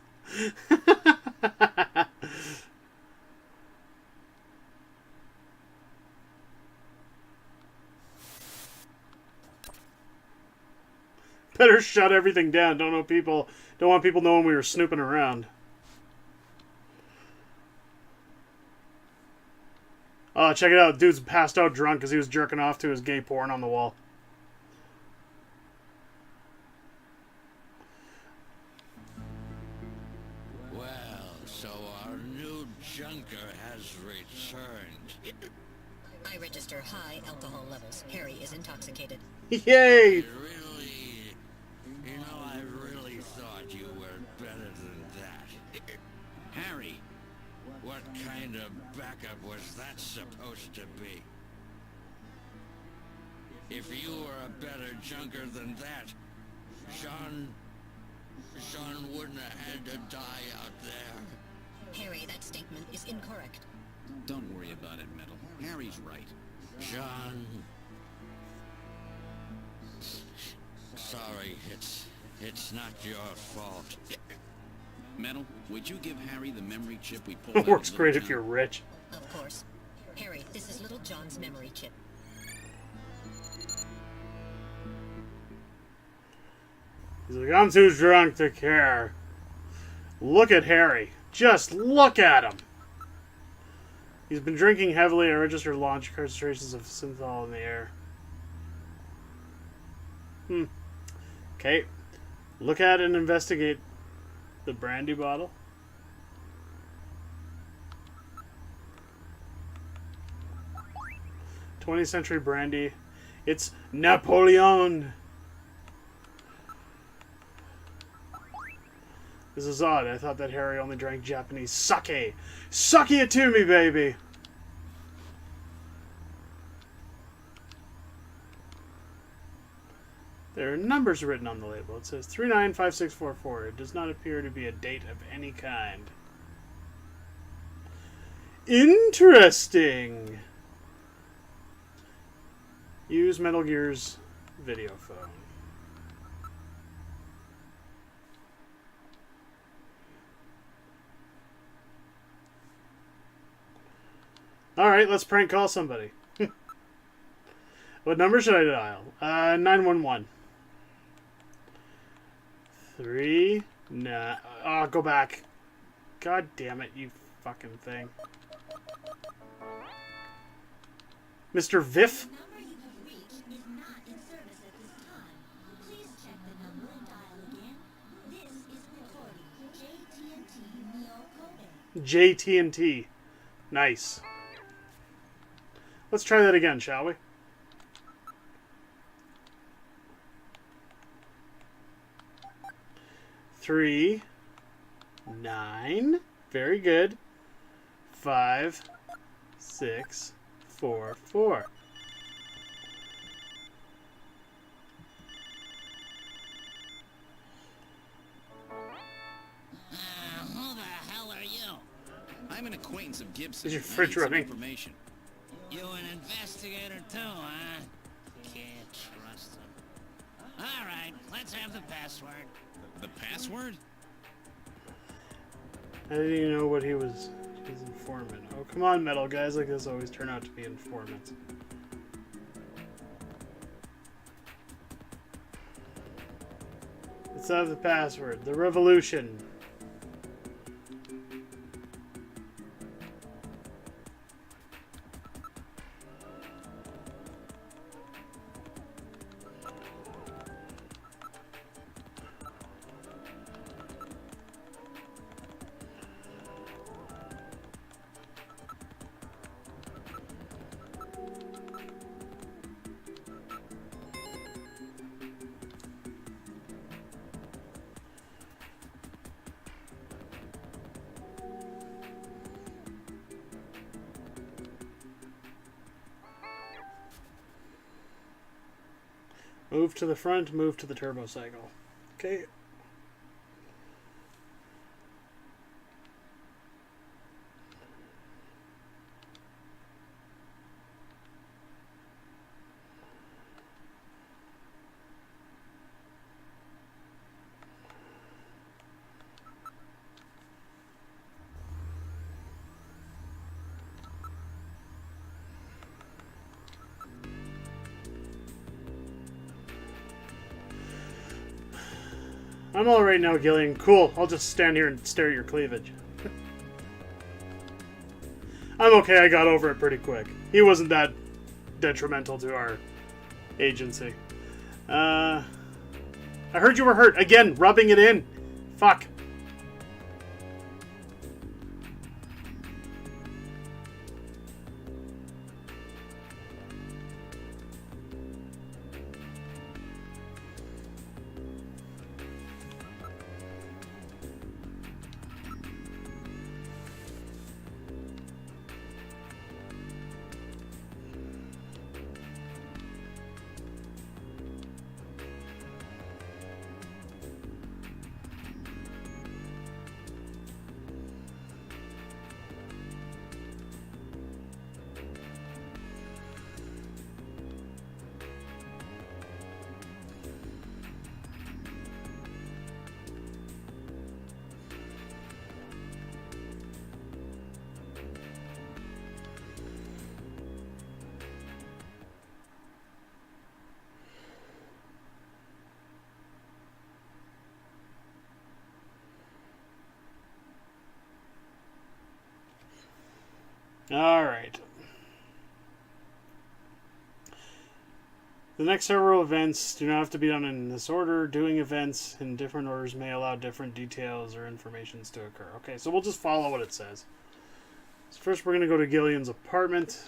Better shut everything down. Don't want people knowing we were snooping around. Oh, check it out. Dude's passed out drunk because he was jerking off to his gay porn on the wall. Junker has returned. I register high alcohol levels. Harry is intoxicated. Yay! I really thought you were better than that. Harry! What kind of backup was that supposed to be? If you were a better junker than that, Sean wouldn't have had to die out there. Harry, that statement is incorrect. Don't worry about it, Metal. Harry's right. John... Sorry, it's not your fault. Metal, would you give Harry the memory chip we pulled out? It works of great Little if you're John? rich. Of course. Harry, this is Little John's memory chip. He's like, I'm too drunk to care. Look at Harry. Just look at him. He's been drinking heavily. I registered launch concentrations of synthol in the air. Okay. Look at and investigate the brandy bottle. "20th century brandy It's Napoleon. This is odd. I thought that Harry only drank Japanese sake. Suck it to me, baby. There are numbers written on the label. It says 395644. It does not appear to be a date of any kind. Interesting. Use Metal Gear's video phone. Alright, let's prank call somebody. What number should I dial? 911. 3, 9... Oh, go back. God damn it, you fucking thing. Mr. Viff? The number you have reached is not in service at this time. Please check the number and dial again. This is recording JT&T Neo Code. JT&T. Nice. Let's try that again, shall we? Three, 9. Very good. 5, 6, 4, 4. Who the hell are you? I'm an acquaintance of Gibson. Is your I fridge need some running? information. You an investigator too, huh? Can't trust him. All right, let's have the password. The password? I didn't even know what he was. His informant. Oh, come on, metal guys like this always turn out to be informants. Let's have the password. The revolution. Move to the front, move to the turbo cycle. Okay. I'm all right now, Gillian. Cool. I'll just stand here and stare at your cleavage. I'm okay. I got over it pretty quick. He wasn't that detrimental to our agency. I heard you were hurt. Again, rubbing it in. Fuck. Alright. The next several events do not have to be done in this order. Doing events in different orders may allow different details or informations to occur. Okay, so we'll just follow what it says. So first we're going to go to Gillian's apartment.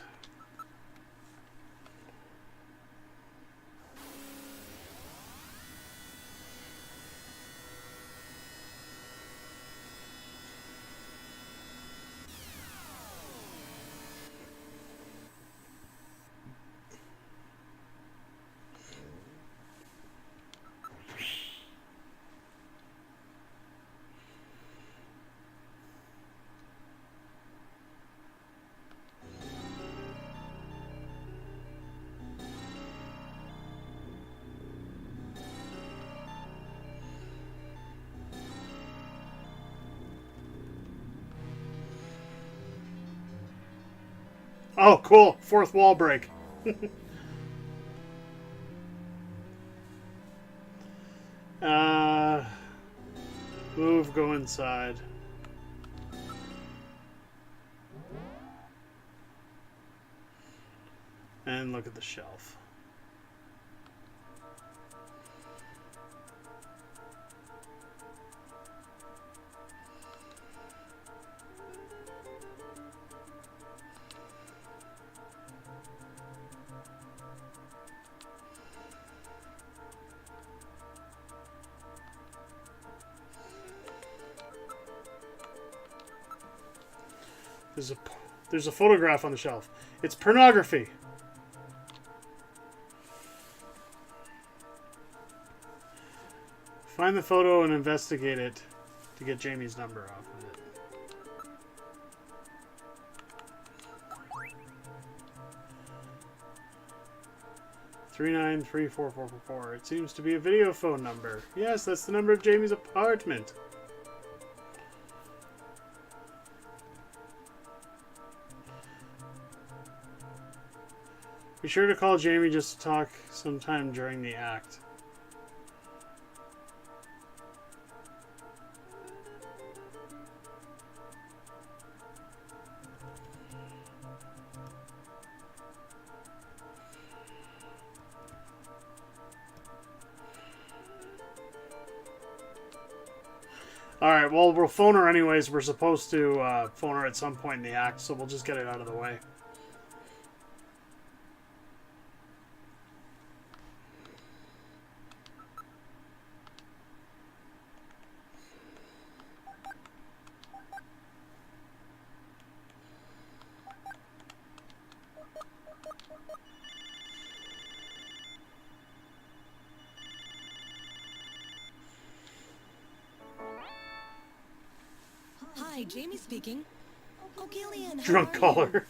Oh, cool. Fourth wall break. Move, go inside. And look at the shelf. There's a photograph on the shelf. It's pornography. Find the photo and investigate it to get Jamie's number off of it. $393444. It seems to be a video phone number. Yes, that's the number of Jamie's apartment. Be sure to call Jamie just to talk sometime during the act. Alright, well, we'll phone her anyways. We're supposed to phone her at some point in the act, so we'll just get it out of the way. Hi, Jamie speaking. Oh, Gillian, how Drunk are you? caller.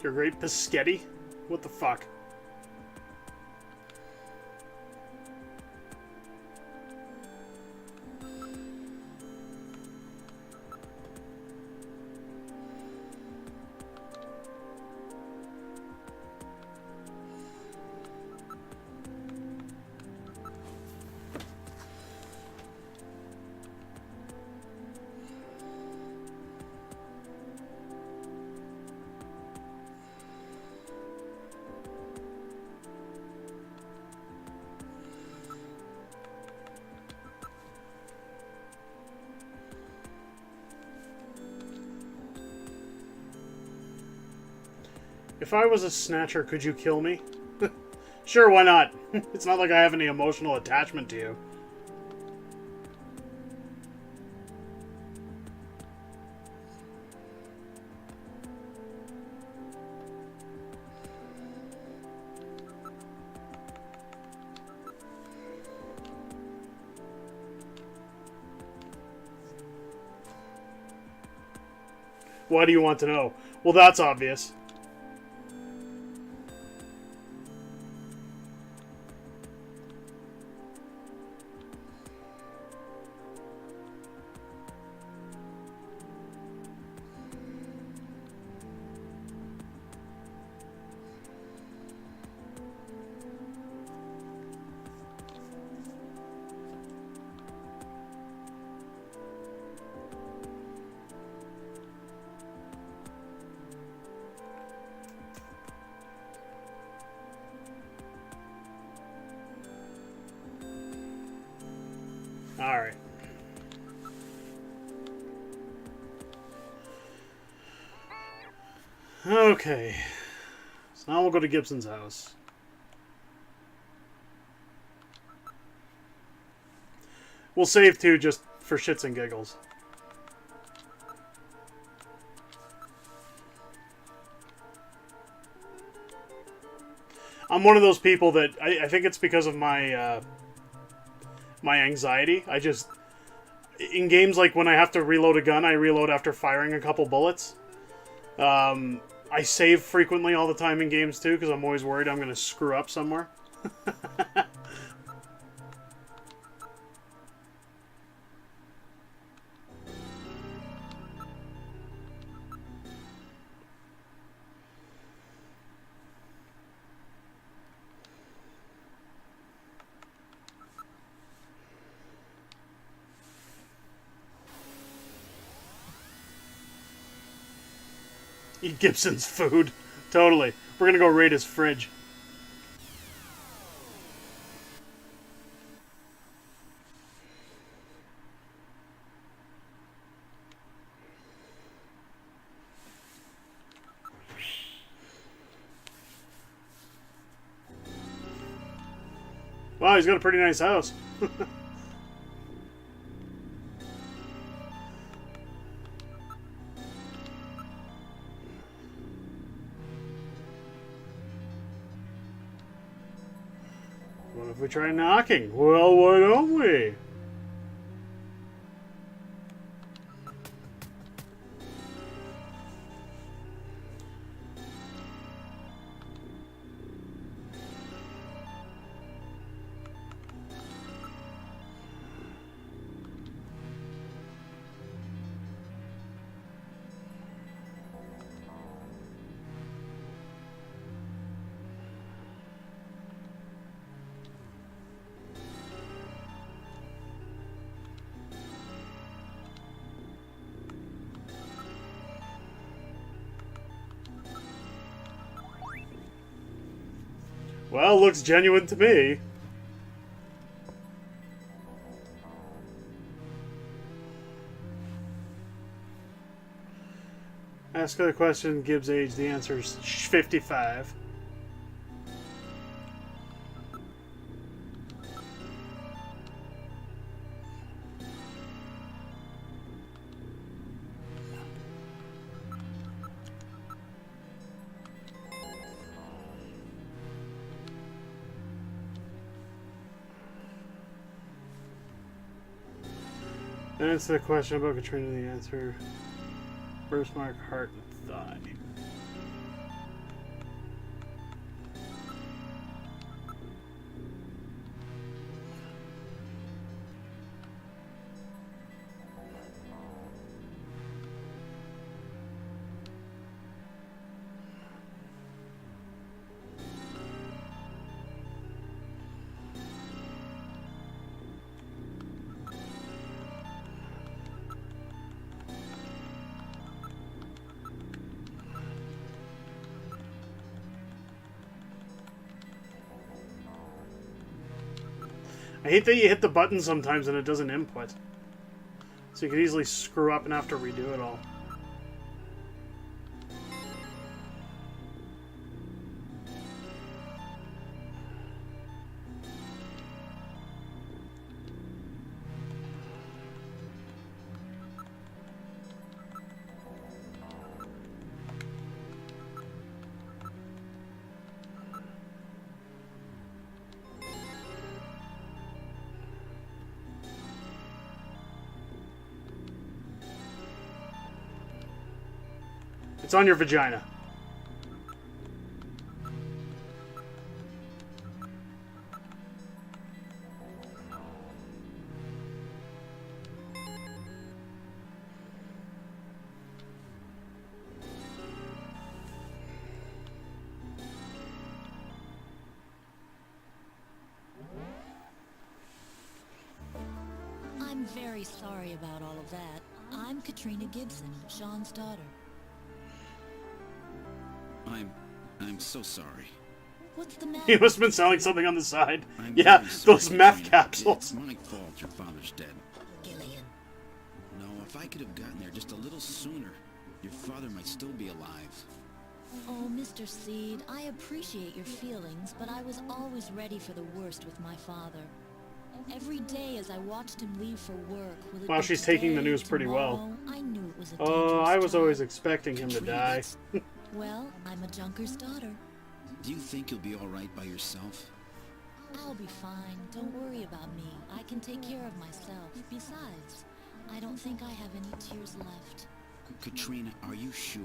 Your great Piscetti? What the fuck? If I was a Snatcher, could you kill me? Sure, why not? It's not like I have any emotional attachment to you. Why do you want to know? Well, that's obvious. Okay. So now we'll go to Gibson's house. We'll save too, just for shits and giggles. I'm one of those people that I think it's because of my my anxiety. I just in games like when I have to reload a gun, I reload after firing a couple bullets. I save frequently all the time in games too because I'm always worried I'm going to screw up somewhere. Eat Gibson's food. Totally. We're gonna go raid his fridge. Wow, he's got a pretty nice house. What if we try knocking? Well, why don't we? Well, looks genuine to me. Ask her the question, Gibbs' age, the answer is 55. Answer the question about Katrina, the answer birthmark, heart, and thigh. I hate that you hit the button sometimes and it doesn't input. So you could easily screw up and have to redo it all. It's on your vagina. I'm very sorry about all of that. I'm Katrina Gibson, Sean's daughter. I'm so sorry. What's the matter? He must have been selling something on the side. I'm Yeah, very sorry, those meth Katrina. capsules. It's my fault your father's dead. Gillian. No, if I could have gotten there just a little sooner, your father might still be alive. Mr. Seed, I appreciate your feelings, but I was always ready for the worst with my father. Every day as I watched him leave for work, will it Wow, be she's taking the today, news pretty well. tomorrow? I knew it was a Oh, dangerous I was job. always expecting him to die. Well, I'm a junker's daughter. Do you think you'll be all right by yourself? I'll be fine. Don't worry about me. I can take care of myself. Besides, I don't think I have any tears left. Katrina, are you sure?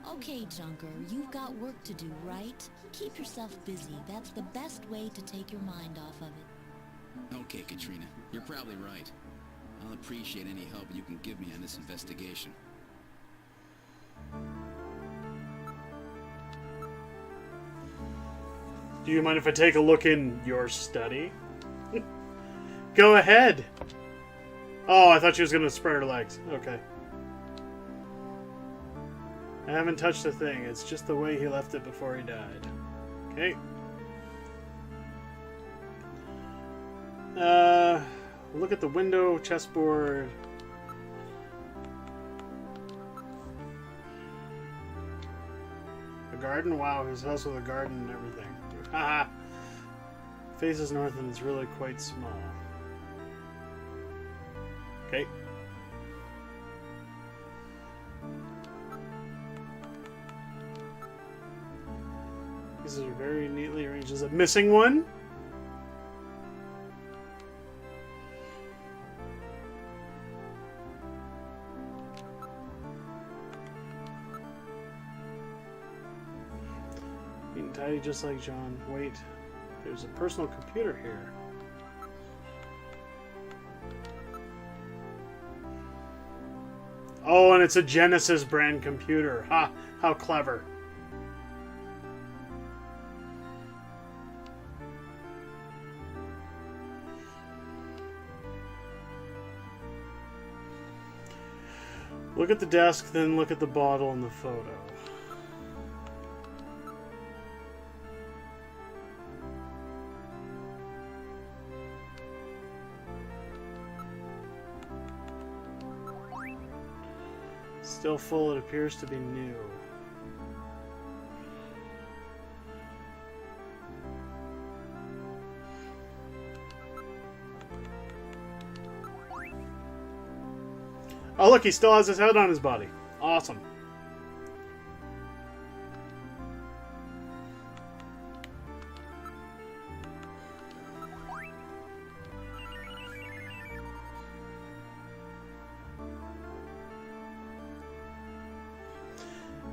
Okay, Junker, you've got work to do, right? Keep yourself busy. That's the best way to take your mind off of it. Okay, Katrina, you're probably right. I'll appreciate any help you can give me on this investigation. Do you mind if I take a look in your study? Go ahead. Oh, I thought she was going to spread her legs. Okay. I haven't touched a thing. It's just the way he left it before he died. Okay. Look at the window, chessboard. A garden? Wow, his house with a garden and everything. Haha. Faces north and it's really quite small. Okay. These are very neatly arranged. Is it missing one? Neat and tidy just like John. Wait, there's a personal computer here. Oh, and it's a Genesis brand computer. Ha! How clever. Look at the desk, then look at the bottle and the photo. Still full, it appears to be new. Oh look, he still has his head on his body. Awesome.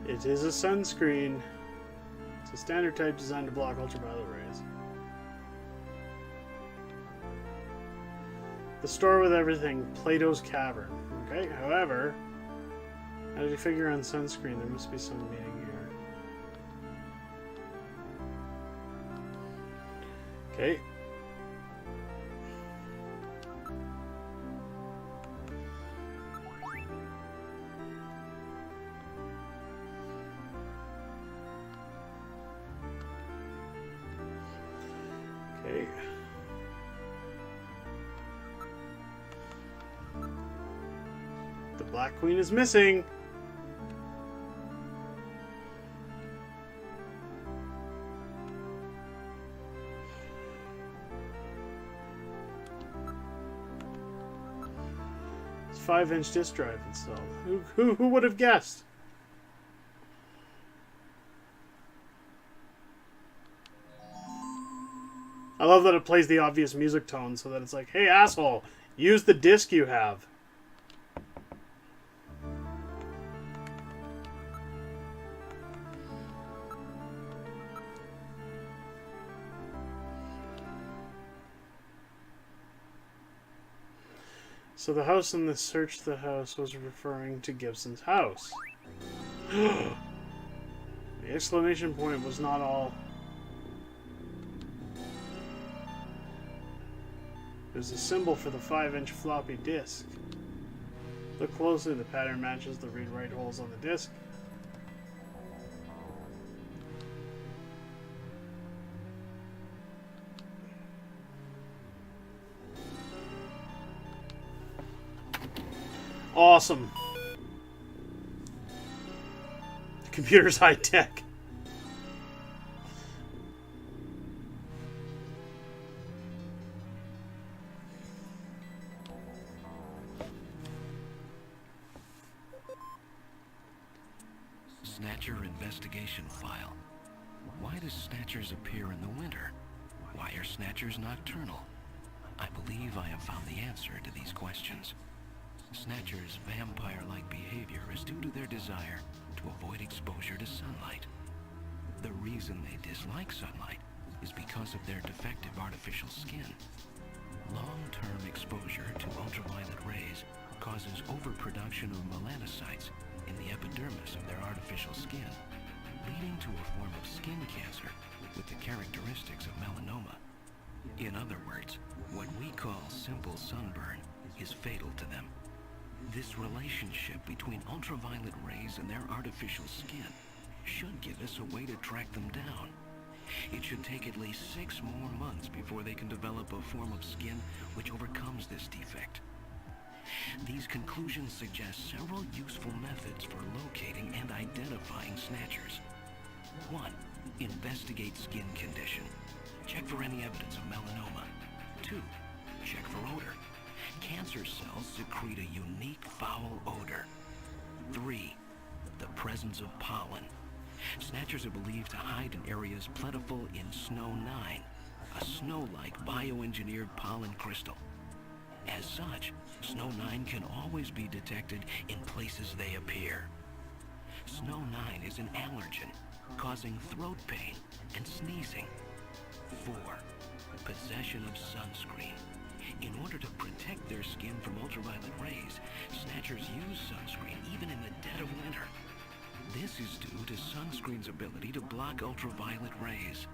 It is a sunscreen. It's a standard type designed to block ultraviolet rays. The store with everything, Plato's Cavern. Okay, however, how did you figure on sunscreen? There must be some meaning here. Okay. Okay. The Black Queen is missing. It's 5-inch disk drive installed. Who would have guessed? I love that it plays the obvious music tone so that it's like, hey asshole, use the disc you have. So the house in the search the house was referring to Gibson's house. The exclamation point was not all. There's a symbol for the 5-inch floppy disk. Look closely, the pattern matches the read-write holes on the disk. Awesome. Computer's high tech. Snatcher investigation file. Why do Snatchers appear in the winter? Why are Snatchers nocturnal? I believe I have found the answer to these questions. Snatchers' vampire-like behavior is due to their desire to avoid exposure to sunlight. The reason they dislike sunlight is because of their defective artificial skin. Long-term exposure to ultraviolet rays causes overproduction of melanocytes in the epidermis of their artificial skin, leading to a form of skin cancer with the characteristics of melanoma. In other words, what we call simple sunburn is fatal to them. This relationship between ultraviolet rays and their artificial skin should give us a way to track them down. It should take at least 6 more months before they can develop a form of skin which overcomes this defect. These conclusions suggest several useful methods for locating and identifying Snatchers. 1. Investigate skin condition. Check for any evidence of melanoma. 2. Check for odor. Cancer cells secrete a unique foul odor. 3. The presence of pollen. Snatchers are believed to hide in areas plentiful in Snow 9, a snow-like bioengineered pollen crystal. As such, Snow 9 can always be detected in places they appear. Snow 9 is an allergen, causing throat pain and sneezing. 4. Possession of sunscreen. In order to protect their skin from ultraviolet rays, Snatchers use sunscreen even in the dead of winter. This is due to sunscreen's ability to block ultraviolet rays.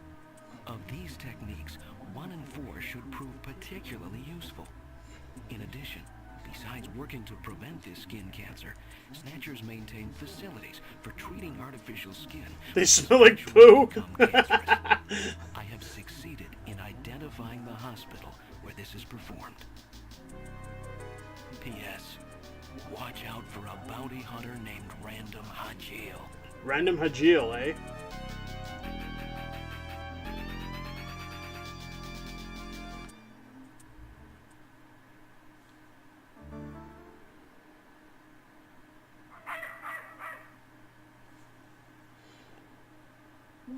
Of these techniques, 1 and 4 should prove particularly useful. In addition, besides working to prevent this skin cancer, Snatchers maintain facilities for treating artificial skin. They smell like poo. I have succeeded in identifying the hospital where this is performed. P.S. Watch out for a bounty hunter named Random Hajil. Random Hajil, eh?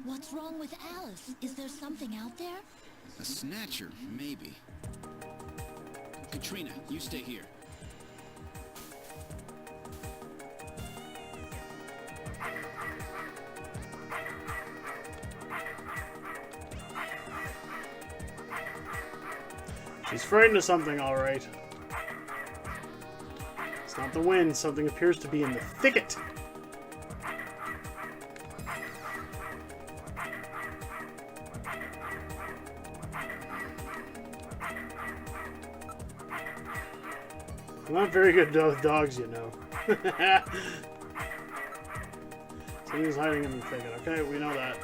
What's wrong with Alice? Is there something out there? A Snatcher, maybe. Katrina, you stay here. She's frightened of something, all right. It's not the wind. Something appears to be in the thicket. I'm not very good with dogs, you know. Something's hiding in the thicket. Okay, we know that.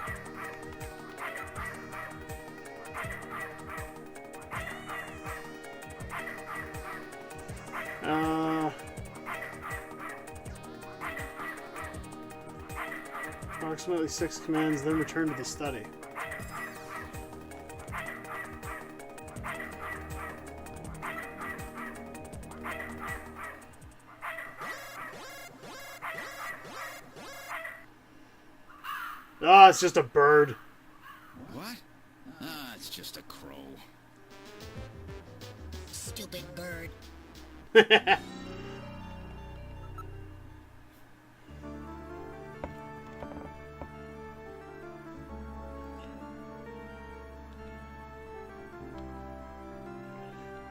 Approximately 6 commands, then return to the study. Ah, it's just a bird. What? Ah, it's just a crow. Stupid bird.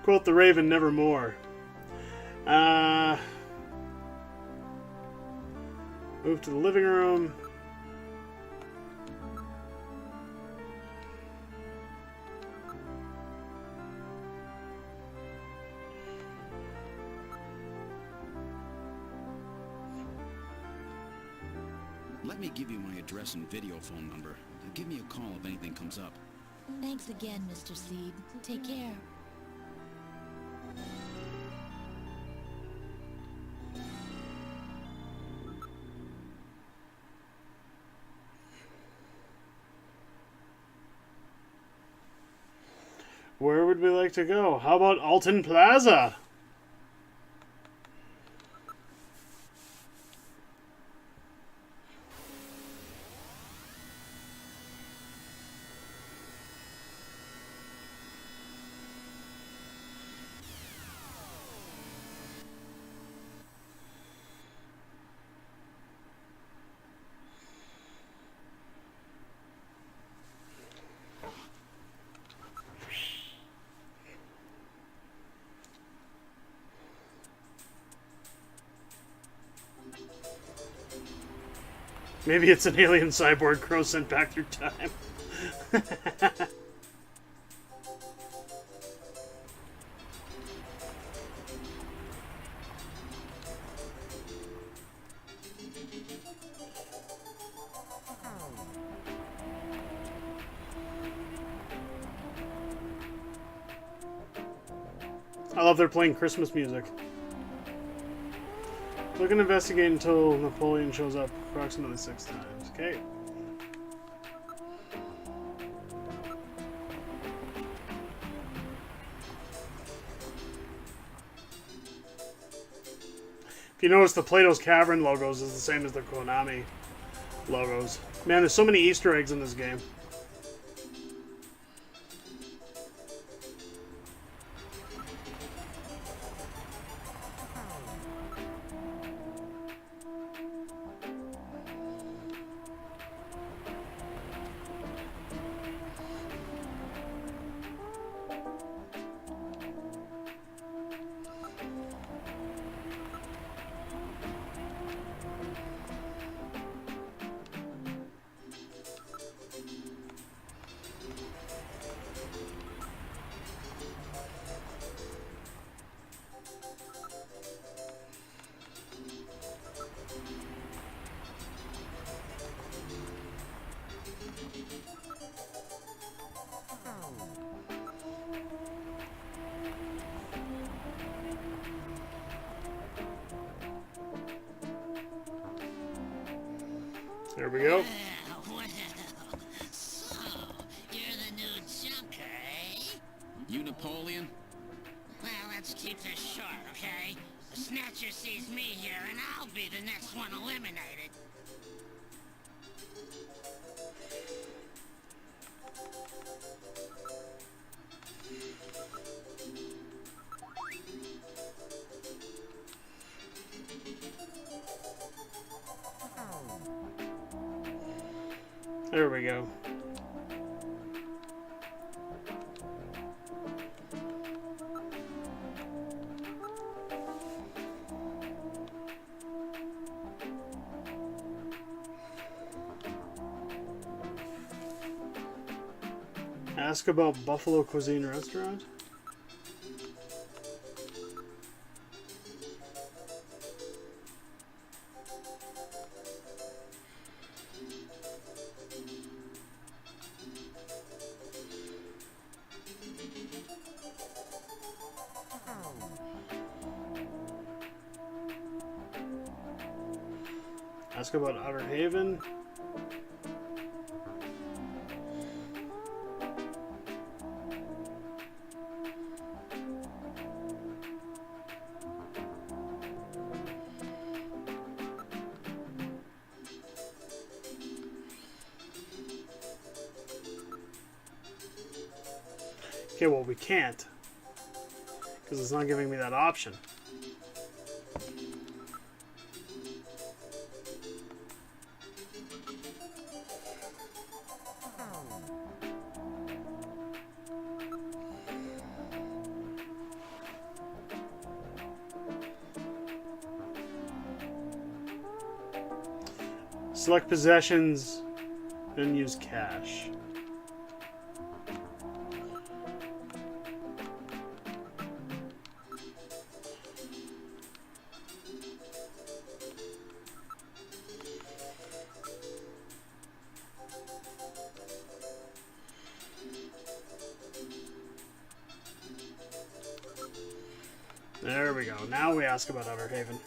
Quote the Raven, nevermore. Move to the living room. Let me give you my address and video phone number. Give me a call if anything comes up. Thanks again, Mr. Seed. Take care. Where would we like to go? How about Alton Plaza? Maybe it's an alien cyborg crow sent back through time. I love they're playing Christmas music. Look and investigate until Napoleon shows up approximately 6 times. Okay. If you notice, the Plato's Cavern logos is the same as the Konami logos. Man, there's so many Easter eggs in this game. There we go. Well, so, you're the new junker, eh? You Napoleon? Well, let's keep this short, okay? The Snatcher sees me here, and I'll be the next one eliminated. There we go. Ask about Buffalo Cuisine Restaurant. Ask about Outer Haven. Okay, well, we can't, because it's not giving me that option. Select possessions, then use cash. There we go. Now we ask about Outer Haven.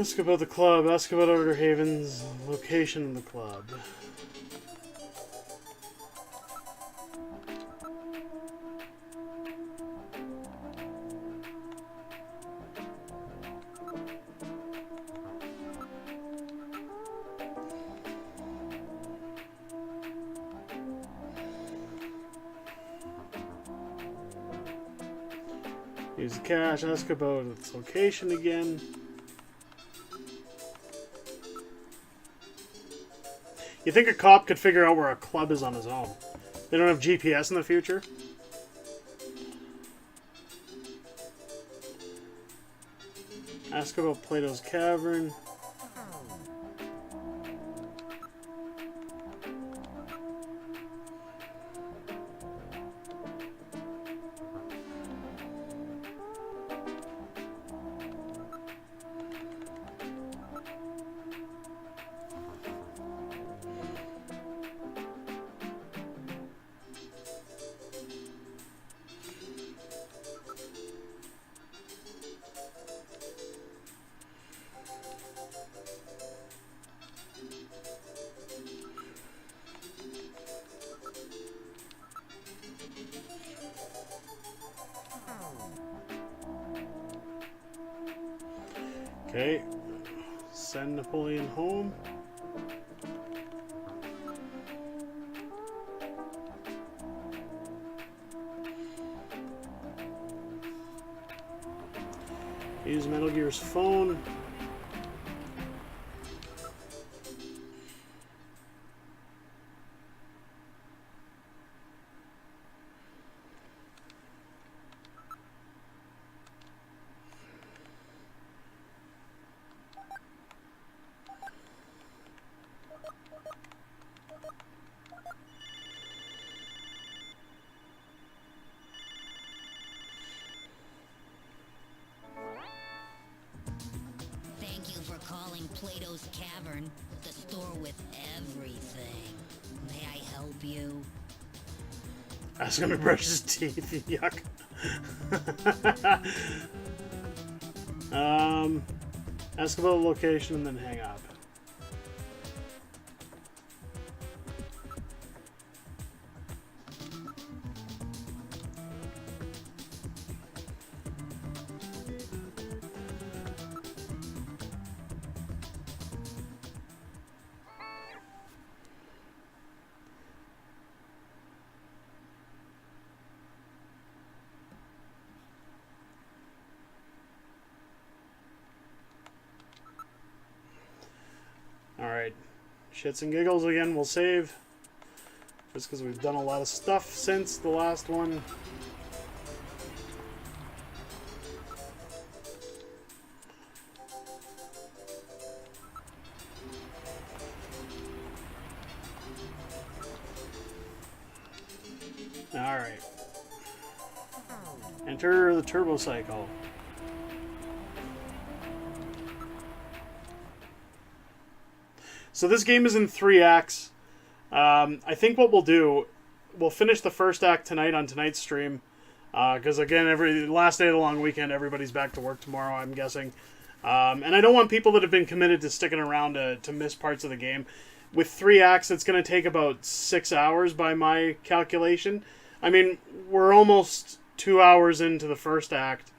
Ask about the club. Ask about Outer Haven's location in the club. Use the cash. Ask about its location again. You think a cop could figure out where a club is on his own? They don't have GPS in the future? Ask about Plato's Cavern. Okay, send Napoleon home. Use Metal Gear's phone. Thank you for calling Plato's Cavern, the store with everything. May I help you? Ask him to brush his teeth. Yuck. Ask about the location and then hang up. Alright, shits and giggles again, we'll save. Just because we've done a lot of stuff since the last one. Alright. Enter the turbo cycle. So this game is in 3 acts. I think what we'll do, we'll finish the first act tonight on tonight's stream. Because again, last day of the long weekend, everybody's back to work tomorrow, I'm guessing. And I don't want people that have been committed to sticking around to miss parts of the game. With 3 acts, it's going to take about 6 hours by my calculation. I mean, we're almost 2 hours into the first act.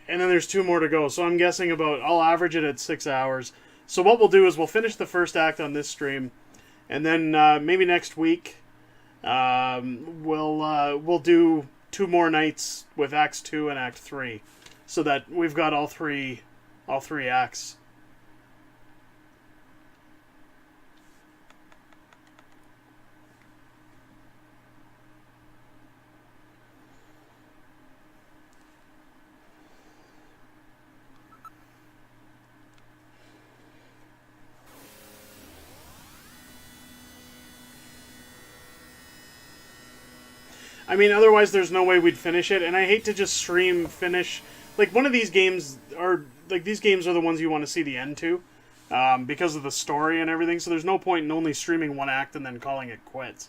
And then there's 2 more to go. So I'm guessing I'll average it at 6 hours. So what we'll do is we'll finish the first act on this stream, and then maybe next week we'll do 2 more nights with Acts 2 and Act 3, so that we've got all three acts. I mean, otherwise there's no way we'd finish it, and I hate to just stream finish. Like, one of these games these games are the ones you want to see the end to, because of the story and everything, so there's no point in only streaming 1 act and then calling it quits.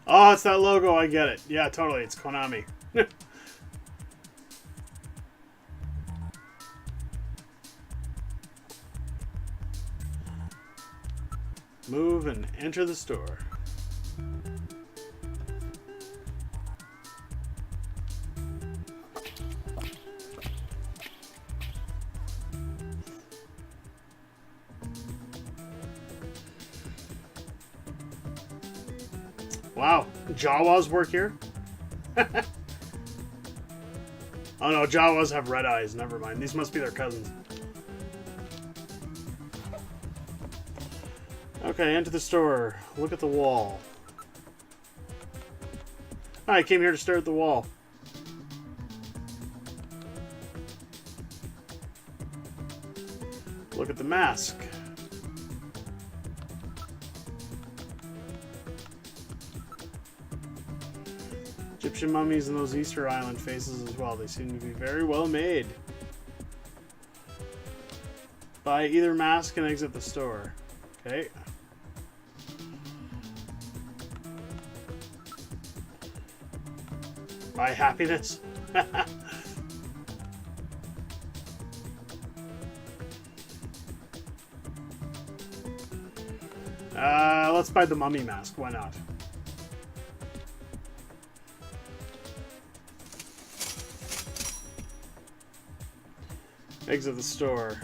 Oh, it's that logo. I get it. Yeah, totally. It's Konami. Move and enter the store. Wow, Jawas work here? Oh no, Jawas have red eyes. Never mind. These must be their cousins. Okay, enter the store. Look at the wall. I came here to stare at the wall. Look at the mask. Egyptian mummies and those Easter Island faces as well. They seem to be very well made. Buy either mask and exit the store. Okay. Buy happiness. Let's buy the mummy mask. Why not? Exit the store.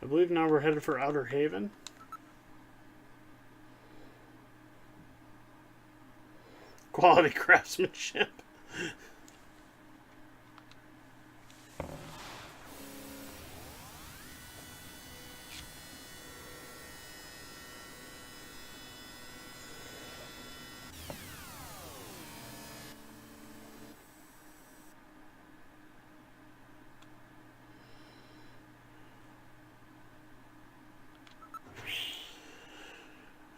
I believe now we're headed for Outer Haven. Quality craftsmanship.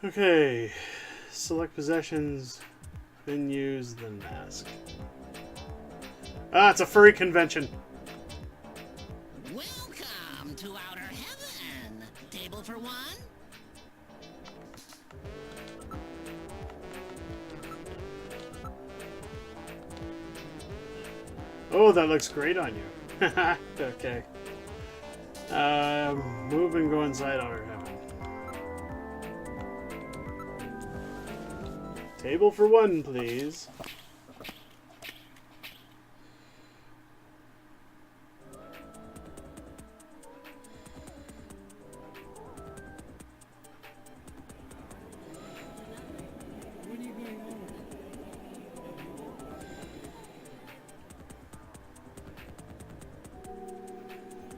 Okay, select possessions, then use the mask. Ah, it's a furry convention. Welcome to Outer Heaven. Table for one? Oh, that looks great on you. Okay. Move and go inside Outer Heaven. Table for one, please.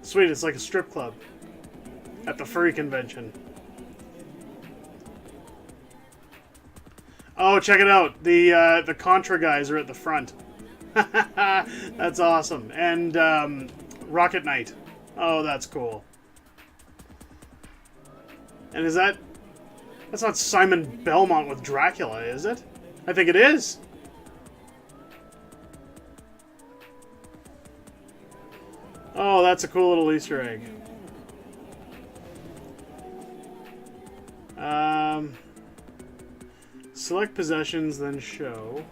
Sweet, it's like a strip club at the furry convention. Oh, check it out. The Contra guys are at the front. That's awesome. And Rocket Knight. Oh, that's cool. And is that... That's not Simon Belmont with Dracula, is it? I think it is. Oh, that's a cool little Easter egg. Select possessions, then show.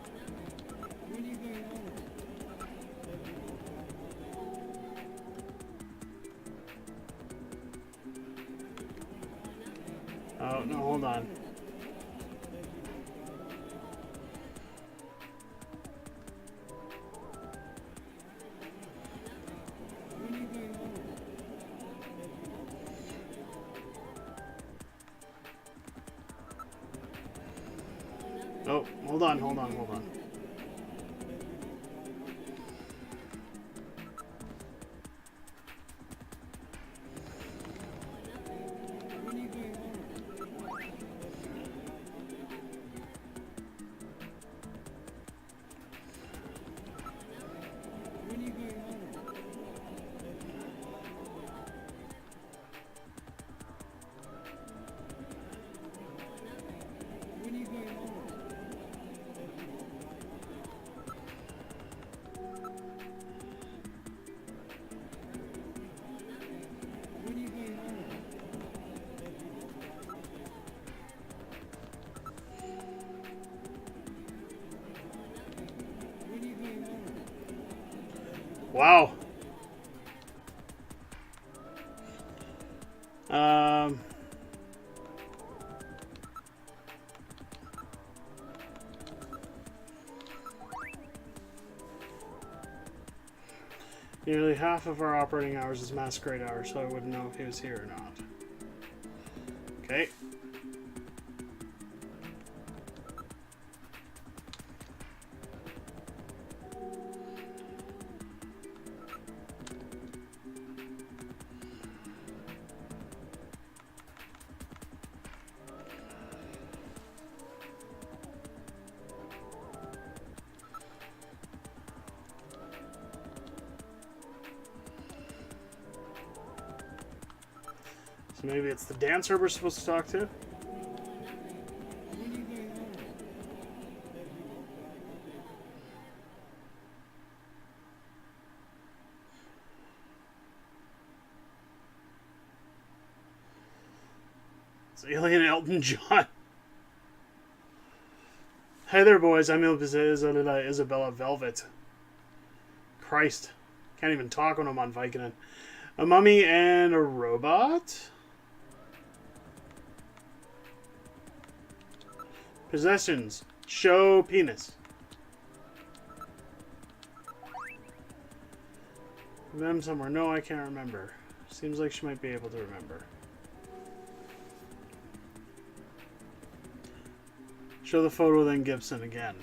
Oh, no, hold on. Oh, hold on. Wow. Nearly half of our operating hours is masquerade hours, so I wouldn't know if he was here or not. Okay. So maybe it's the dancer we're supposed to talk to? It's Alien Elton John. Hey there, boys. I'm Isabella Velvet. Christ. Can't even talk when I'm on Vicodin. A mummy and a robot? Possessions. Show penis. Them somewhere. No, I can't remember. Seems like she might be able to remember. Show the photo, then Gibson again.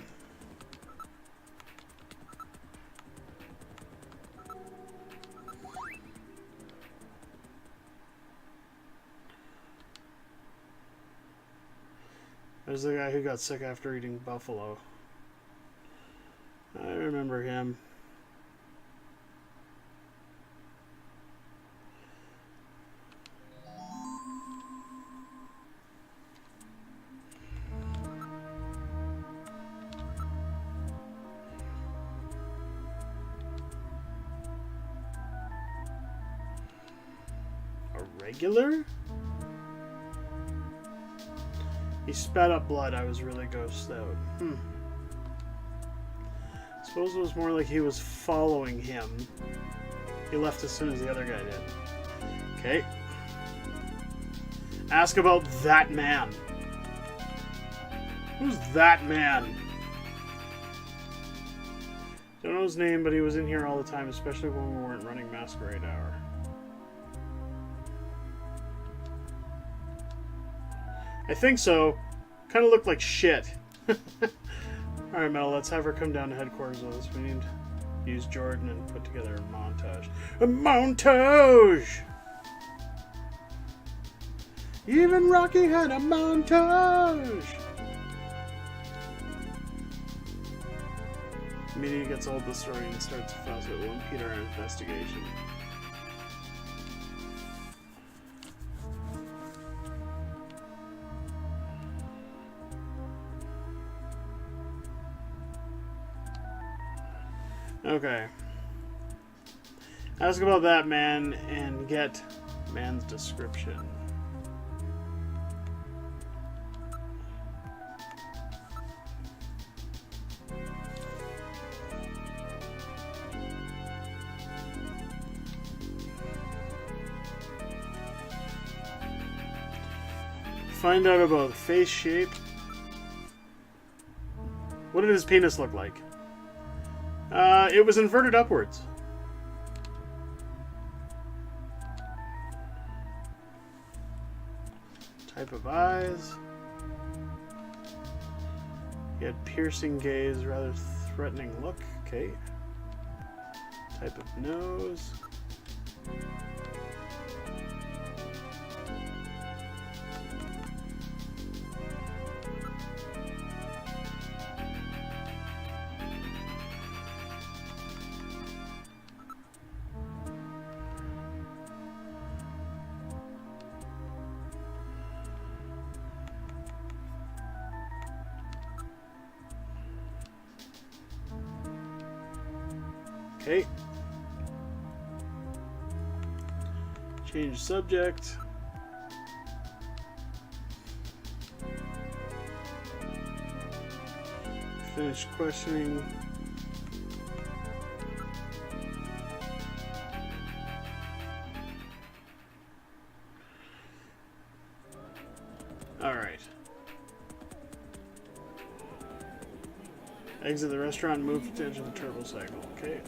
There's the guy who got sick after eating buffalo. I remember him. A regular? He spat up blood. I was really grossed out. Suppose it was more like he was following him. He left as soon as the other guy did. Okay. Ask about that man. Who's that man? Don't know his name, but he was in here all the time, especially when we weren't running Masquerade Hour. I think so. Kind of looked like shit. Alright, Mel, let's have her come down to headquarters with us. We need to use Jordan and put together a montage. A montage! Even Rocky had a montage! Immediately gets old the story and starts to fuss. It will impede our investigation. Okay. Ask about that man and get man's description. Find out about the face shape. What did his penis look like? It was inverted upwards. Type of eyes. He had piercing gaze, rather threatening look. Okay. Type of nose. Okay. Change subject. Finish questioning. Exit the restaurant and move to enter the turbo cycle. Okay.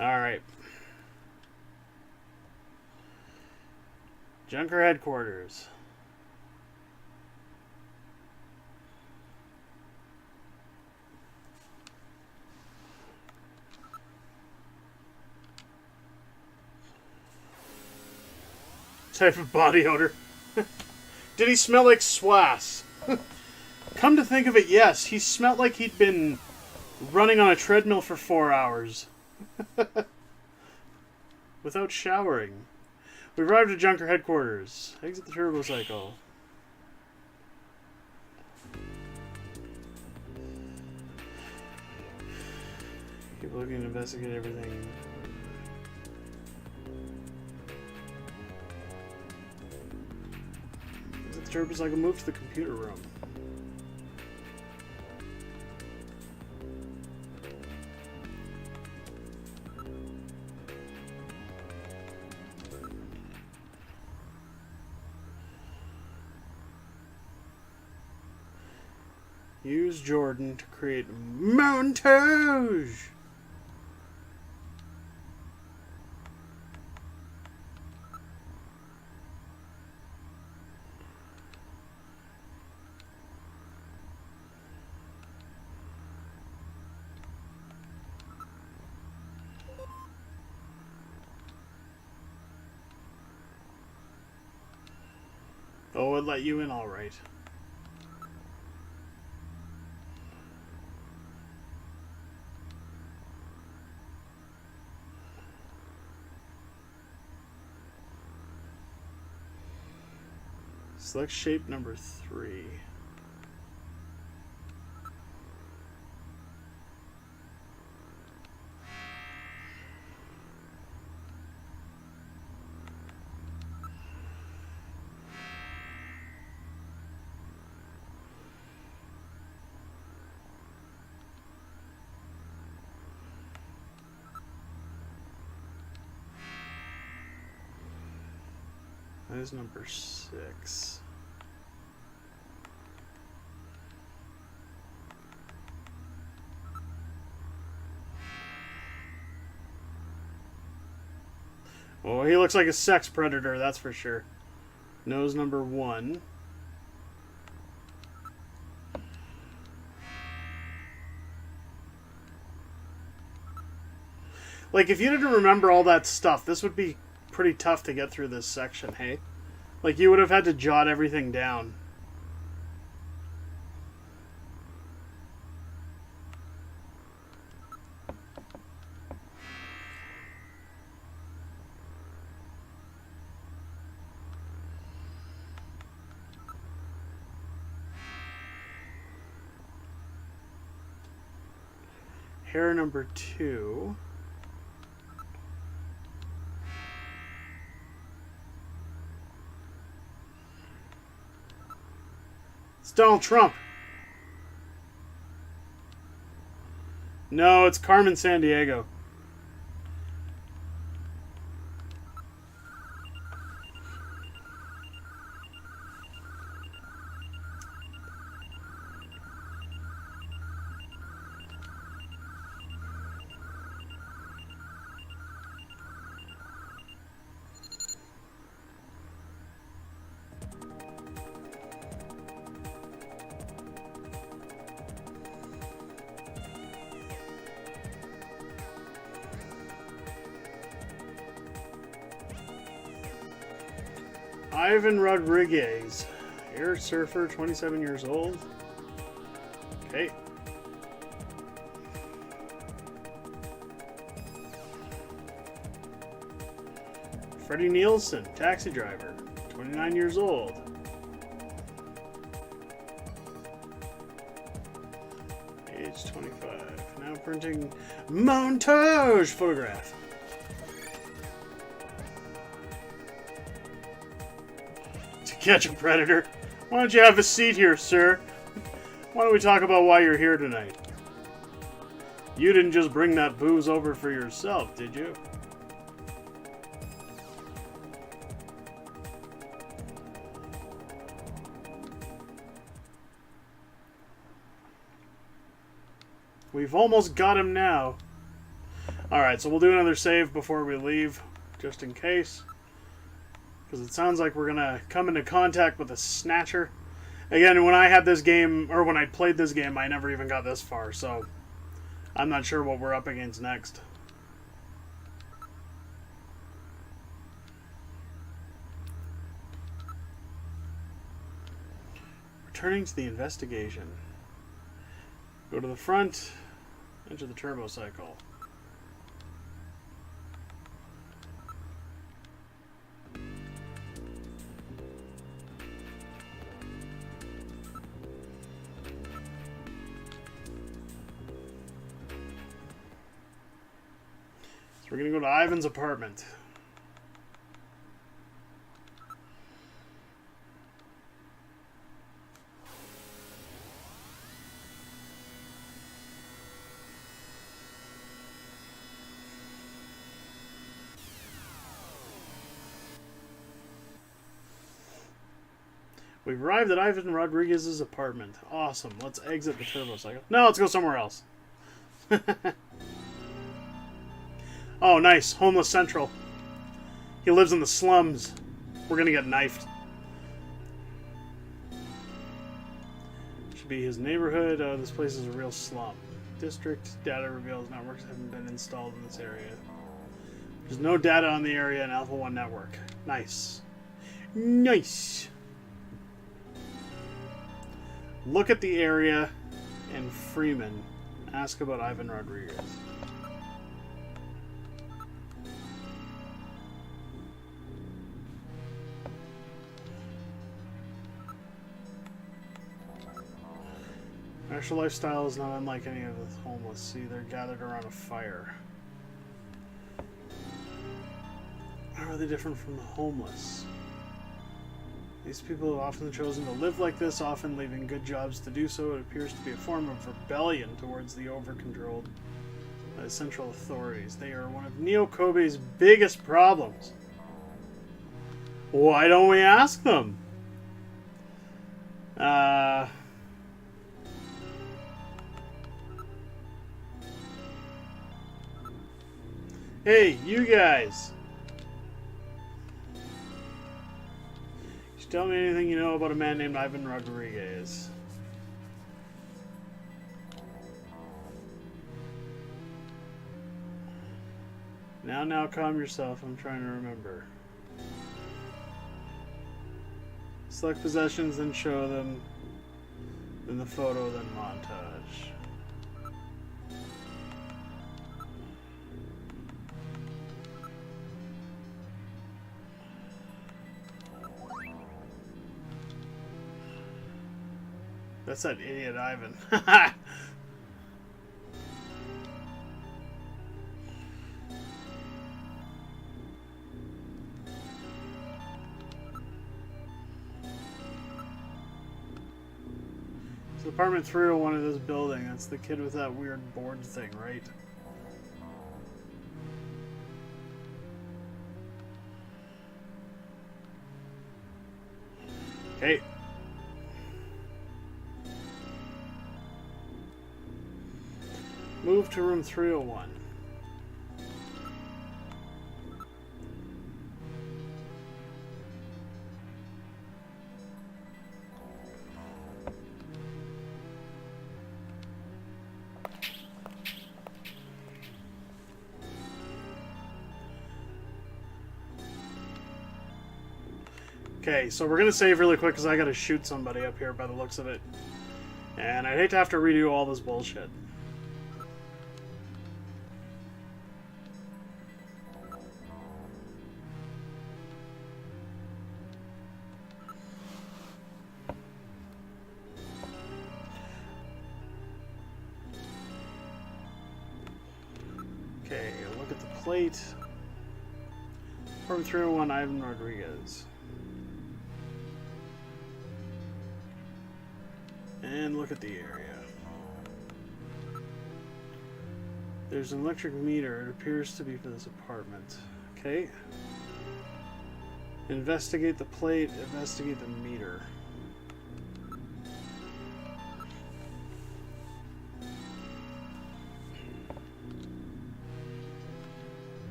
Alright. Junker headquarters. Type of body odor. Did he smell like swass? Come to think of it, yes. He smelled like he'd been running on a treadmill for 4 hours. Without showering. We arrived at Junker headquarters. Exit the turbo cycle. Keep looking to investigate everything. Exit the turbo cycle. Move to the computer room. Use Jordan to create montage. Oh, it let you in all right. Select shape number 3. That is number 6. Oh, he looks like a sex predator, that's for sure. Nose number 1. Like, if you didn't remember all that stuff, this would be pretty tough to get through this section, hey? Like, you would have had to jot everything down. Hair number 2. It's Donald Trump. No, it's Carmen Sandiego. Ivan Rodriguez, air surfer, 27 years old. Okay. Freddie Nielsen, taxi driver, 29 years old. Page 25. Now printing montage photograph. To catch a predator. Why don't you have a seat here, sir? Why don't we talk about why you're here tonight? You didn't just bring that booze over for yourself, did you? We've almost got him now. Alright, so we'll do another save before we leave, just in case. Because it sounds like we're going to come into contact with a Snatcher. Again, when I had this game, or when I played this game, I never even got this far, so I'm not sure what we're up against next. Returning to the investigation. Go to the front, enter the turbo cycle. So we're going to go to Ivan's apartment. We've arrived at Ivan Rodriguez's apartment. Awesome. Let's exit the turbo cycle. No, let's go somewhere else. Oh, nice. Homeless Central. He lives in the slums. We're gonna get knifed. Should be his neighborhood. Oh, this place is a real slum. District data reveals networks haven't been installed in this area. There's no data on the area in Alpha 1 network. Nice. Nice. Look at the area and Freeman. Ask about Ivan Rodriguez. Actual lifestyle is not unlike any of the homeless. See, they're gathered around a fire. How are they different from the homeless? These people have often chosen to live like this, often leaving good jobs to do so. It appears to be a form of rebellion towards the over-controlled by the central authorities. They are one of Neo Kobe's biggest problems. Why don't we ask them? Hey, you guys! Tell me anything you know about a man named Ivan Rodriguez. Now, calm yourself. I'm trying to remember. Select possessions, then show them. Then the photo, then montage. That's that idiot Ivan. It's apartment 301 of this building. That's the kid with that weird board thing, right? Okay. Move to room 301. Okay, so we're going to save really quick because I got to shoot somebody up here by the looks of it. And I'd hate to have to redo all this bullshit. plate. From 301, Ivan Rodriguez. And look at the area. There's an electric meter. It appears to be for this apartment. Okay. Investigate the plate. Investigate the meter.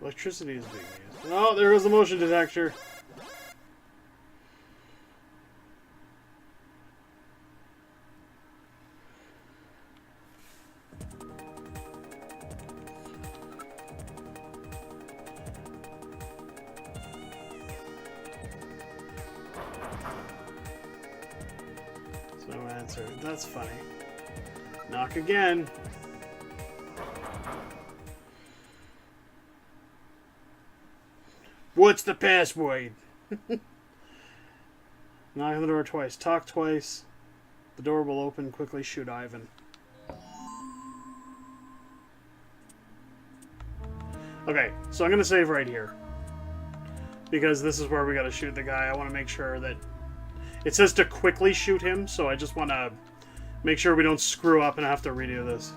Electricity is being used. Oh, there was the motion detector. No answer. That's funny. Knock again. What's the password? Knock on the door twice. Talk twice. The door will open. Quickly shoot Ivan. Okay, so I'm going to save right here. Because this is where we got to shoot the guy. I want to make sure that... It says to quickly shoot him, so I just want to make sure we don't screw up and have to redo this.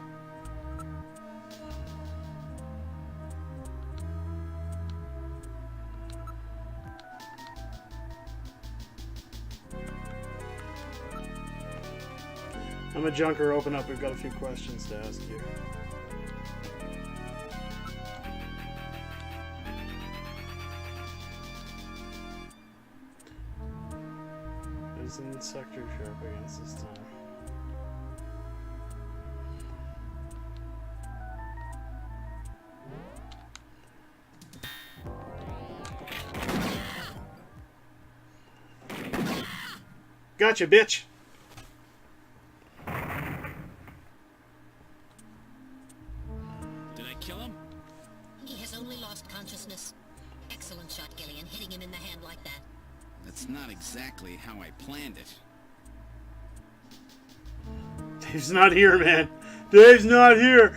I'm a junker, open up, we've got a few questions to ask you. Who's in sector you're up against this time? Gotcha, bitch! Excellent shot, Gillian, hitting him in the hand like that. That's not exactly how I planned it. Dave's not here, man. Dave's not here.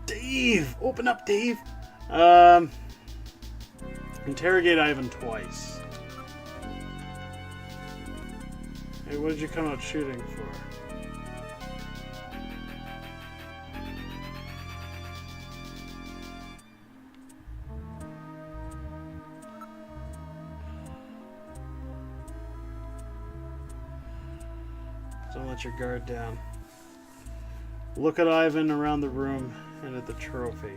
Dave, open up, Dave. Interrogate Ivan twice. Hey, what did you come out shooting for? Don't let your guard down. Look at Ivan around the room and at the trophy.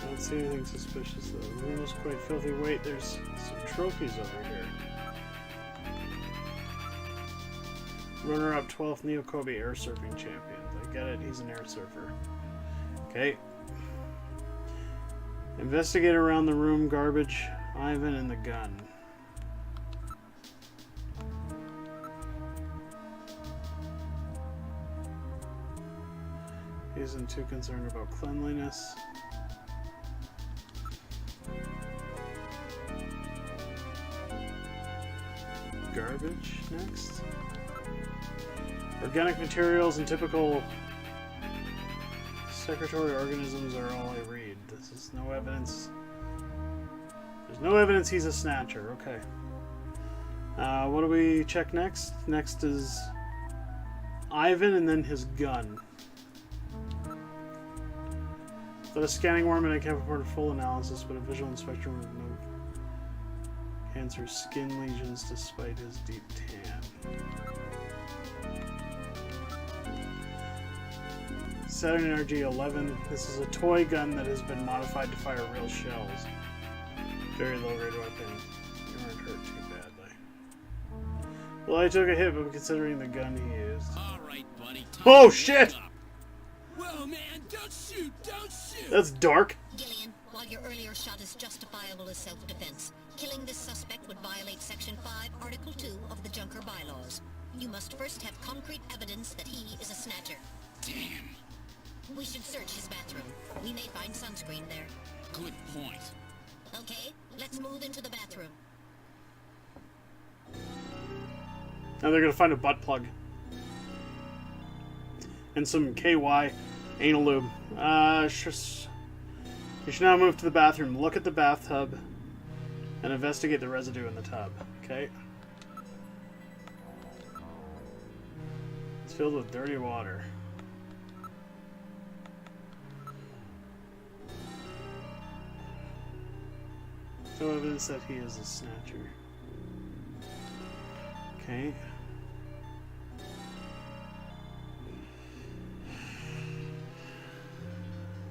I don't see anything suspicious though. The room is quite filthy. Wait, there's some trophies over here. Runner-up 12th Neo Kobe air surfing champions. I get it, he's an air surfer. Okay. Investigate around the room, garbage, Ivan, and the gun. He isn't too concerned about cleanliness. Garbage next. Organic materials and typical secretory organisms are all I read. This is no evidence. There's no evidence he's a snatcher. Okay. What do we check next? Next is Ivan and then his gun. But a scanning worm and I can't report a full analysis, but a visual inspection with no cancer skin lesions despite his deep tan. Saturn RG-11. This is a toy gun that has been modified to fire real shells. Very low grade weapon. You weren't hurt too badly. Well, I took a hit, but considering the gun he used. Alright, buddy. Oh shit! Whoa, man, don't shoot! Don't shoot! That's dark. Gillian, while your earlier shot is justifiable as self-defense, killing this suspect would violate Section 5, Article 2 of the Junker Bylaws. You must first have concrete evidence that he is a Snatcher. Damn. We should search his bathroom. We may find sunscreen there. Good point. Okay, let's move into the bathroom. Now they're gonna find a butt plug. And some KY anal lube. You should now move to the bathroom. Look at the bathtub and investigate the residue in the tub. Okay. It's filled with dirty water. No evidence that he is a Snatcher. Okay.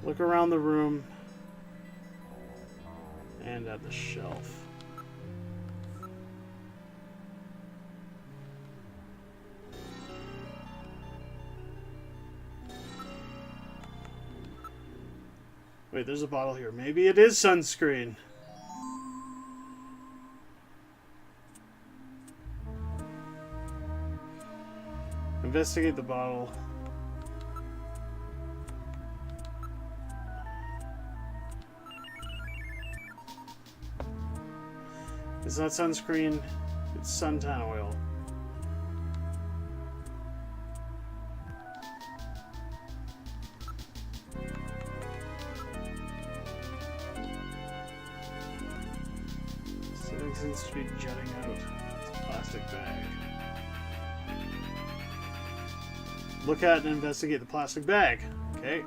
Look around the room and at the shelf. Wait, there's a bottle here. Maybe it is sunscreen. Investigate the bottle. It's not sunscreen, it's suntan oil. Something seems to be jutting out. It's a plastic bag. Look at and investigate the plastic bag. Okay.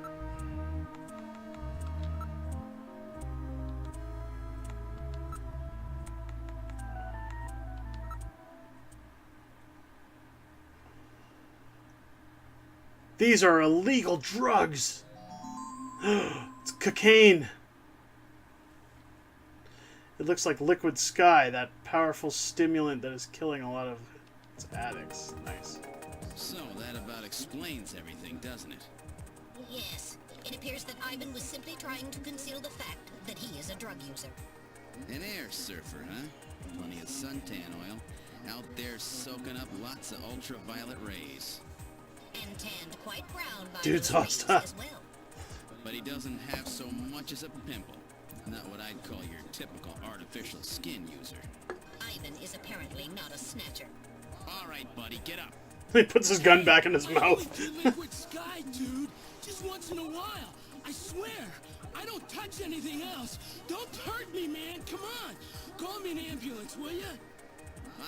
These are illegal drugs. It's cocaine. It looks like liquid sky, that powerful stimulant that is killing a lot of its addicts. Nice. So that about explains everything, doesn't it? Yes, it appears that Ivan was simply trying to conceal the fact that he is a drug user. An air surfer, huh? Plenty of suntan oil. Out there soaking up lots of ultraviolet rays. And tanned quite brown by Dude's those rays hostile. as well. But he doesn't have so much as a pimple. Not what I'd call your typical artificial skin user. Ivan is apparently not a Snatcher. All right, buddy, get up. He puts his gun back in his I mouth. only do liquid sky, dude. Just once in a while. I swear. I don't touch anything else. Don't hurt me, man. Come on. Call me an ambulance, will ya?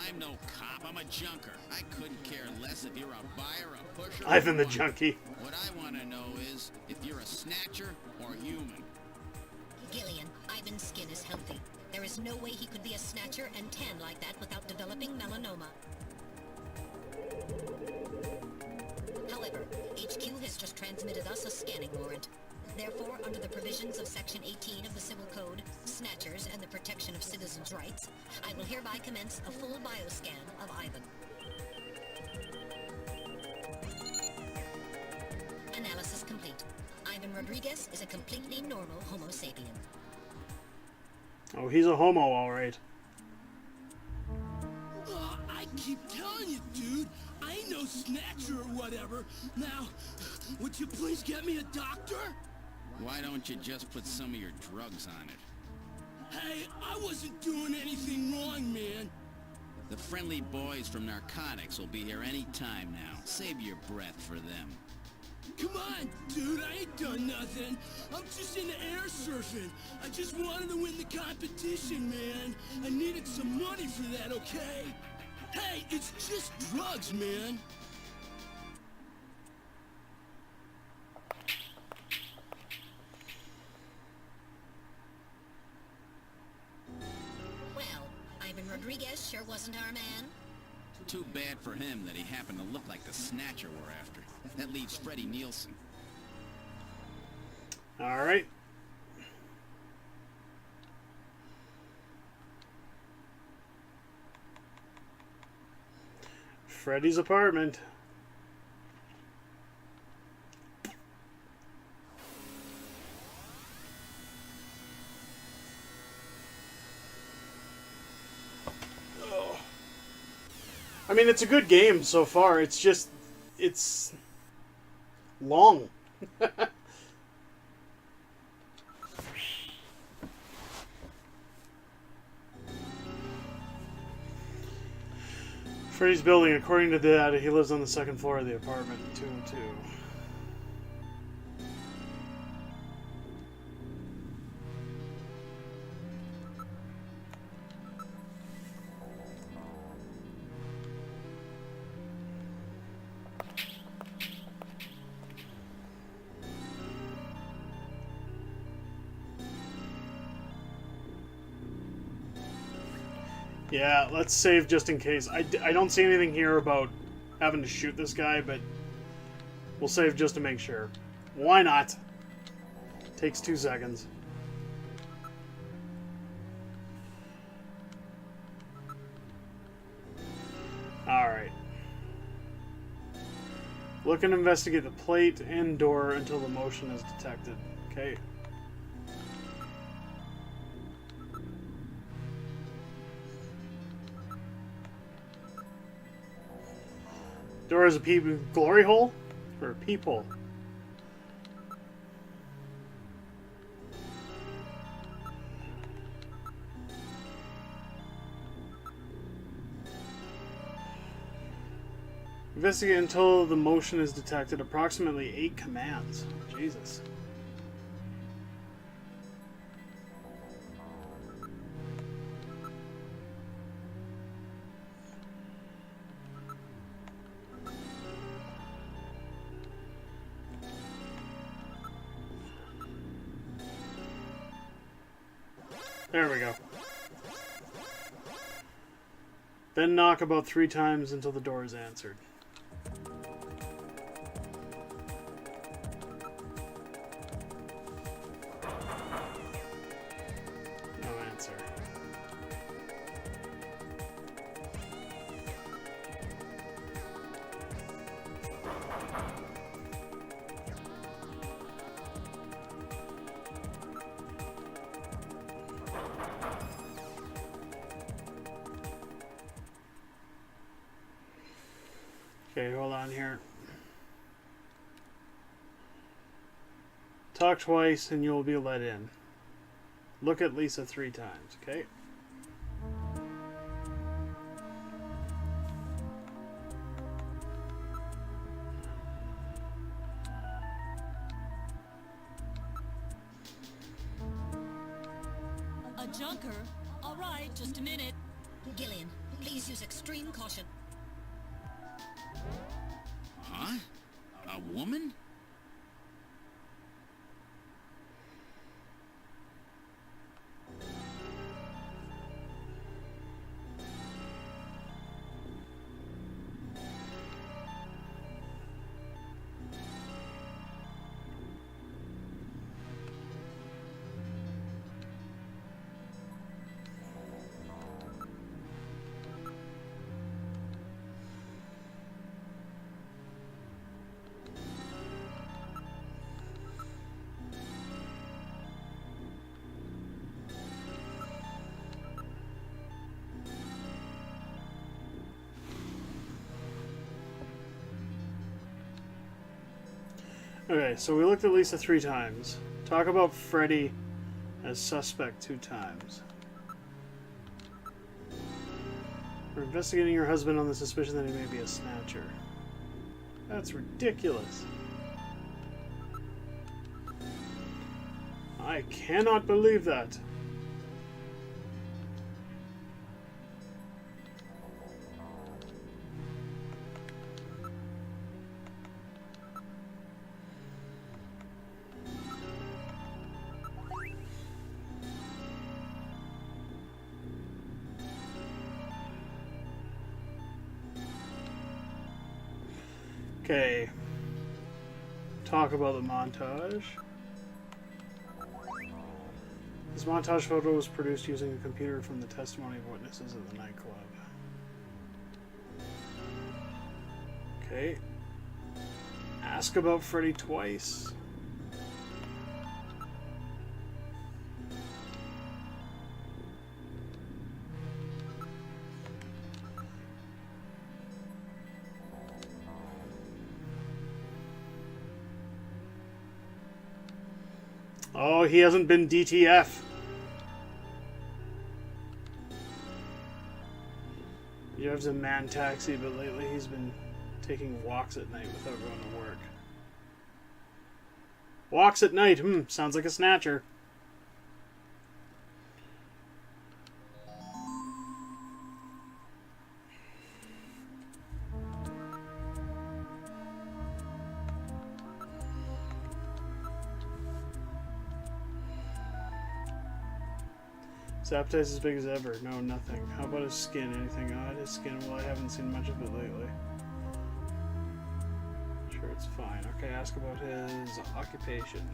I'm no cop, I'm a junker. I couldn't care less if you're a buyer, a pusher, or Ivan the a runner. junkie. What I want to know is if you're a Snatcher or human. Gillian, Ivan's skin is healthy. There is no way he could be a Snatcher and tan like that without developing melanoma. However, HQ has just transmitted us a scanning warrant. Therefore, under the provisions of Section 18 of the Civil Code, Snatchers and the Protection of Citizens' Rights, I will hereby commence a full bioscan of Ivan. Analysis complete. Ivan Rodriguez is a completely normal Homo sapien. Oh, he's a homo, all right. I keep telling you, dude. I ain't no Snatcher or whatever. Now, would you please get me a doctor? Why don't you just put some of your drugs on it? Hey, I wasn't doing anything wrong, man. The friendly boys from narcotics will be here any time now. Save your breath for them. Come on, dude, I ain't done nothing. I'm just into air surfing. I just wanted to win the competition, man. I needed some money for that, okay? Hey, it's just drugs, man. Well, Ivan Rodriguez sure wasn't our man. Too bad for him that he happened to look like the Snatcher we're after. That leaves Freddie Nielsen. All right. Freddy's apartment. I mean, it's a good game so far. It's just, it's long. Freddy's building. According to data, he lives on the second floor of the apartment 202. Yeah, let's save just in case. I don't see anything here about having to shoot this guy, but we'll save just to make sure. Why not? Takes 2 seconds. Alright. Look and investigate the plate and door until the motion is detected. Okay. Door is a glory hole? Or a peephole? Investigate until the motion is detected. Approximately 8 commands. Jesus. There we go. Then knock about 3 times until the door is answered. No answer. Okay, hold on here. Talk twice and you'll be let in. Look at Lisa 3 times, okay? A junker? All right, just a minute. Gillian, please use extreme caution. Huh? A woman? Okay, so we looked at Lisa 3 times. Talk about Freddy as suspect 2 times. We're investigating your husband on the suspicion that he may be a snatcher. That's ridiculous. I cannot believe that. Okay. Talk about the montage. This montage photo was produced using a computer from the testimony of witnesses at the nightclub. Okay. Ask about Freddy twice. Oh, he hasn't been DTF. He drives a man taxi, but lately he's been taking walks at night without going to work. Walks at night, sounds like a snatcher. His appetite's as big as ever. No, nothing. How about his skin? Anything odd? His skin? Well, I haven't seen much of it lately. Sure, it's fine. Okay, ask about his occupation.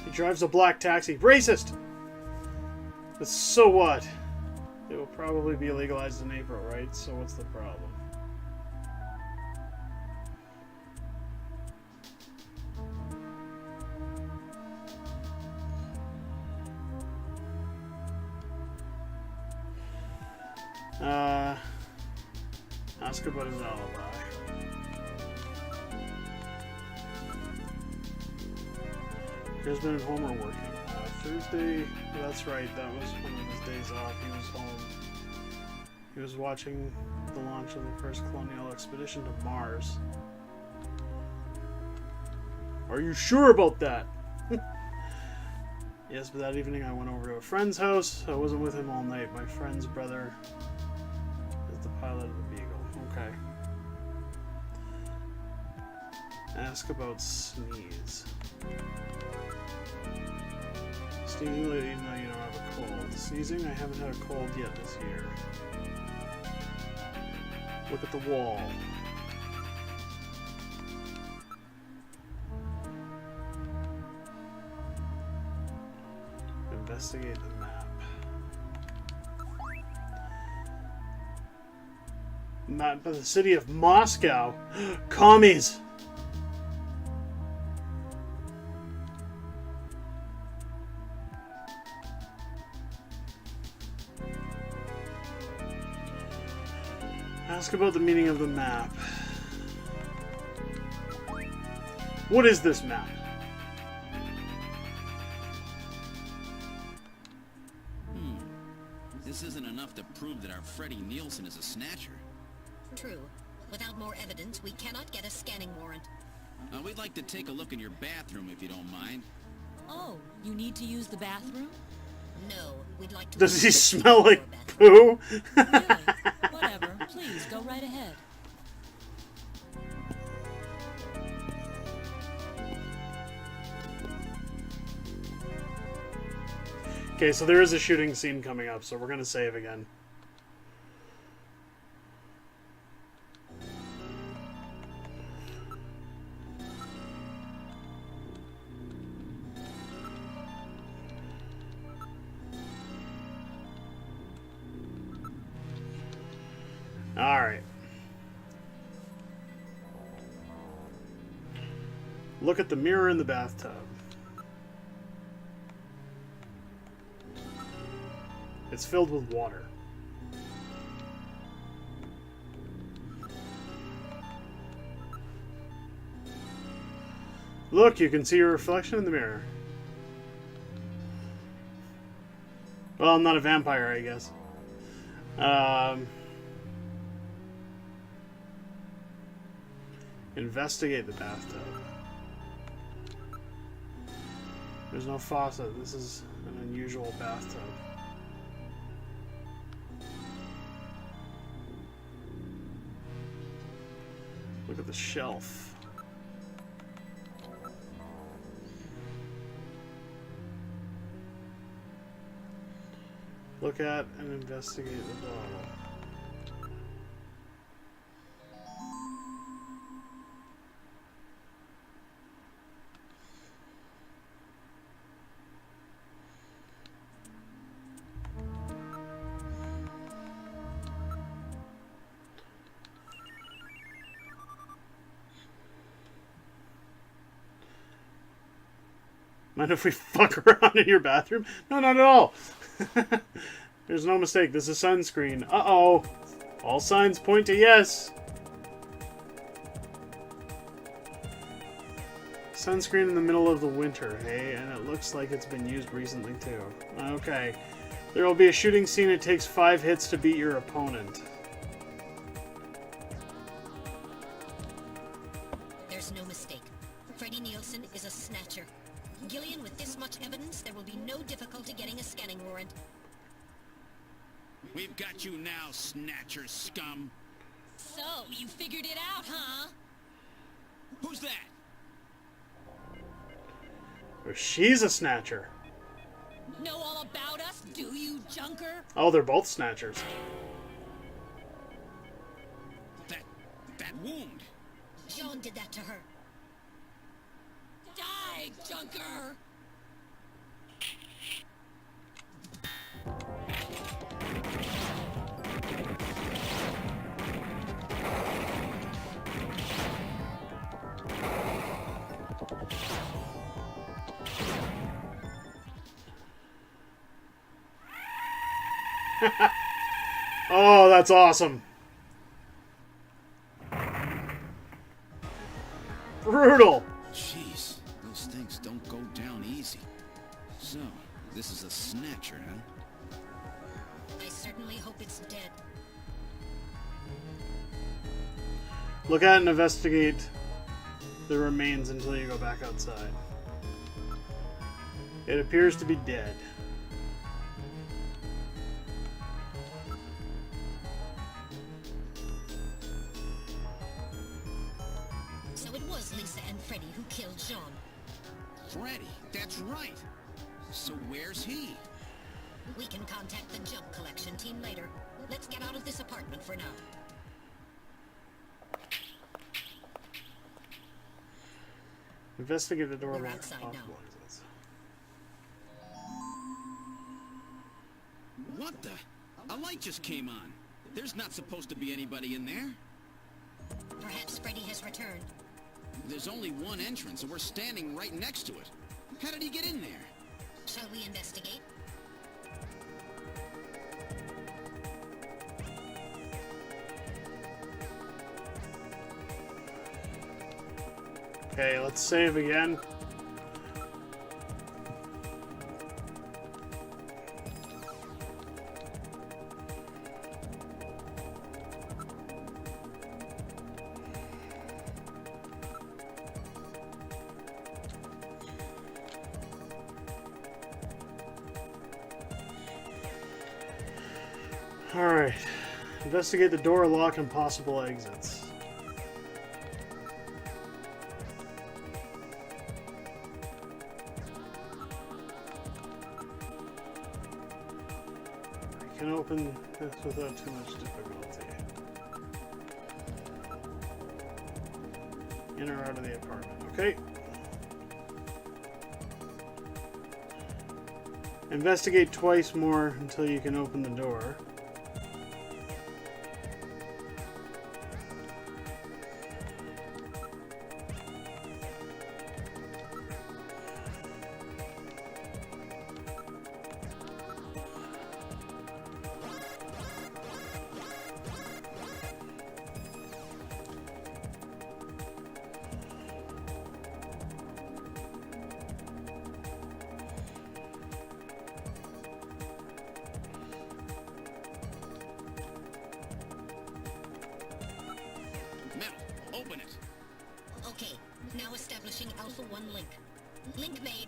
He drives a black taxi. Racist! But so what? It will probably be legalized in April, right? So what's the problem? Ask about his alibi. He's been at home or working. Thursday, that's right, that was one of his days off. He was home. He was watching the launch of the first colonial expedition to Mars. Are you sure about that? Yes, but that evening I went over to a friend's house. I wasn't with him all night. My friend's brother is the pilot of the Beagle. Okay. Ask about sneeze. Sneezing lady, even though you don't have a cold. Sneezing, I haven't had a cold yet this year. Look at the wall. Investigate the map. Map of the city of Moscow. Commies! Ask about the meaning of the map. What is this map? This isn't enough to prove that our Freddie Nielsen is a snatcher. True. Without more evidence, we cannot get a scanning warrant. We'd like to take a look in your bathroom, if you don't mind. Oh, you need to use the bathroom? No, we'd like to... Does he smell like poo? Really? Whatever. Please, go right ahead. Okay, so there is a shooting scene coming up, so we're going to save again. Alright. Look at the mirror in the bathtub. It's filled with water. Look, you can see your reflection in the mirror. Well, I'm not a vampire, I guess. Investigate the bathtub. There's no faucet. This is an unusual bathtub. Look at the shelf. Look at and investigate the bottle. Mind if we fuck around in your bathroom? No, not at all. There's no mistake. This is sunscreen. Uh-oh. All signs point to yes. Sunscreen in the middle of the winter, hey? And it looks like it's been used recently, too. Okay. There will be a shooting scene. It takes 5 hits to beat your opponent. There's no mistake. Freddie Nielsen is a snatcher. Gillian, with this much evidence, there will be no difficulty getting a scanning warrant. We've got you now, Snatcher scum. So, you figured it out, huh? Who's that? Oh, she's a snatcher. Know all about us, do you, Junker? Oh, they're both snatchers. That wound. Jean did that to her. Die, Junker! Oh, that's awesome. Brutal. Jeez, those things don't go down easy. So, this is a snatcher, huh? I certainly hope it's dead. Look at and investigate the remains until you go back outside. It appears to be dead. So it was Lisa and Freddie who killed Jean. Freddie, that's right. So where's he? We can contact the junk collection team later. Let's get out of this apartment for now. Investigate the door. We're outside now. What the? A light just came on. There's not supposed to be anybody in there. Perhaps Freddie has returned. There's only one entrance, and we're standing right next to it. How did he get in there? Shall we investigate? Okay, let's save again. Alright. Investigate the door lock and possible exits. I can open this without too much difficulty. In or out of the apartment. Okay. Investigate twice more until you can open the door. Mel, open it. Okay, now establishing Alpha 1 link. Link made.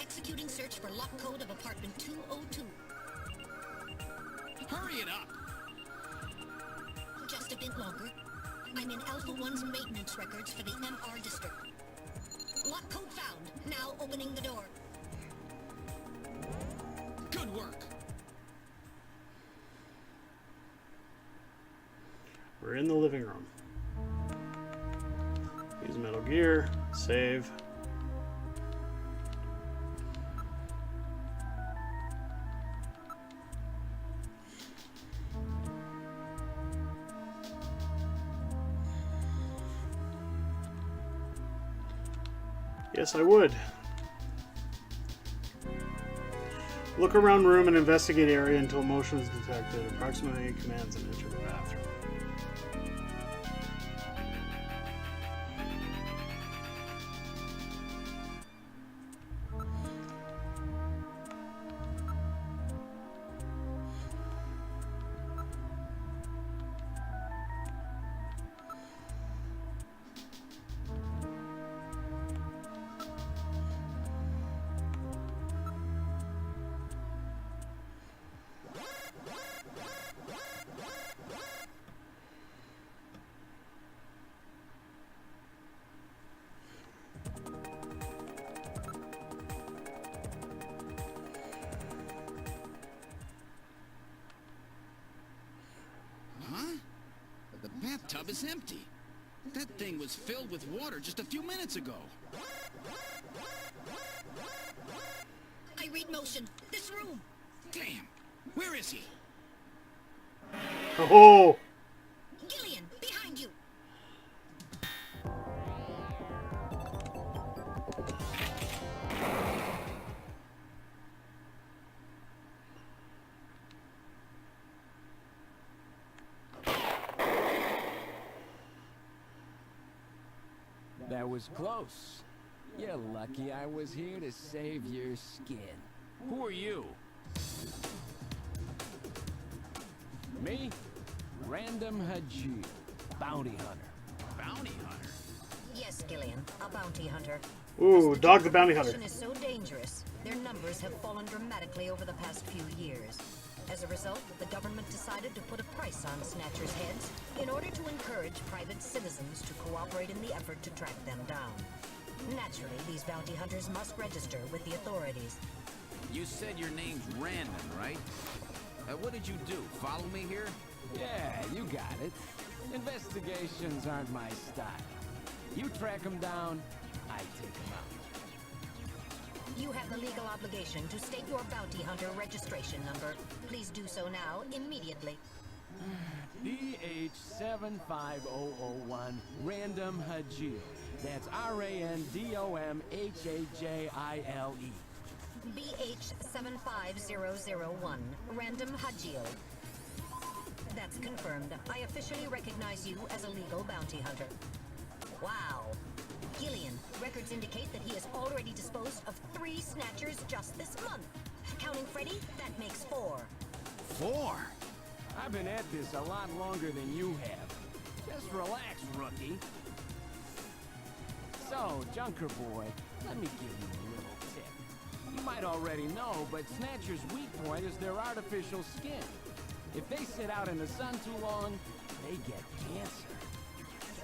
Executing search for lock code of apartment 202. Hurry it up. Just a bit longer. I'm in Alpha 1's maintenance records for the MR district. Lock code found. Now opening the door. Good work. We're in the living room. Use Metal Gear. Save. Yes, I would. Look around room and investigate area until motion is detected. Approximately 8 commands and enter the bathroom. The bathtub is empty. That thing was filled with water just a few minutes ago. I read motion. This room. Damn. Where is he? Oh! Gillian, behind you. That was close. You're lucky I was here to save your skin. Who are you? Me? Random Hajir, bounty hunter. Bounty hunter? Yes, Gillian, a bounty hunter. Ooh, Dog the Bounty Hunter. The is so dangerous. Their numbers have fallen dramatically over the past few years. As a result, the government decided to put a price on Snatcher's heads in order to encourage private citizens to cooperate in the effort to track them down. Naturally, these bounty hunters must register with the authorities. You said your name's Random, right? What did you do? Follow me here? Yeah, you got it. Investigations aren't my style. You track them down, I take them out. You have the legal obligation to state your bounty hunter registration number. Please do so now, immediately. BH75001, Random Hajil. That's R-A-N-D-O-M-H-A-J-I-L-E. BH75001, Random Hajil. That's confirmed. I officially recognize you as a legal bounty hunter. Wow. Gillian, records indicate that he has already disposed of 3 Snatchers just this month. Counting Freddy, that makes 4. 4? I've been at this a lot longer than you have. Just relax, rookie. So, Junker Boy, let me give you a little tip. You might already know, but Snatcher's weak point is their artificial skin. If they sit out in the sun too long, they get cancer.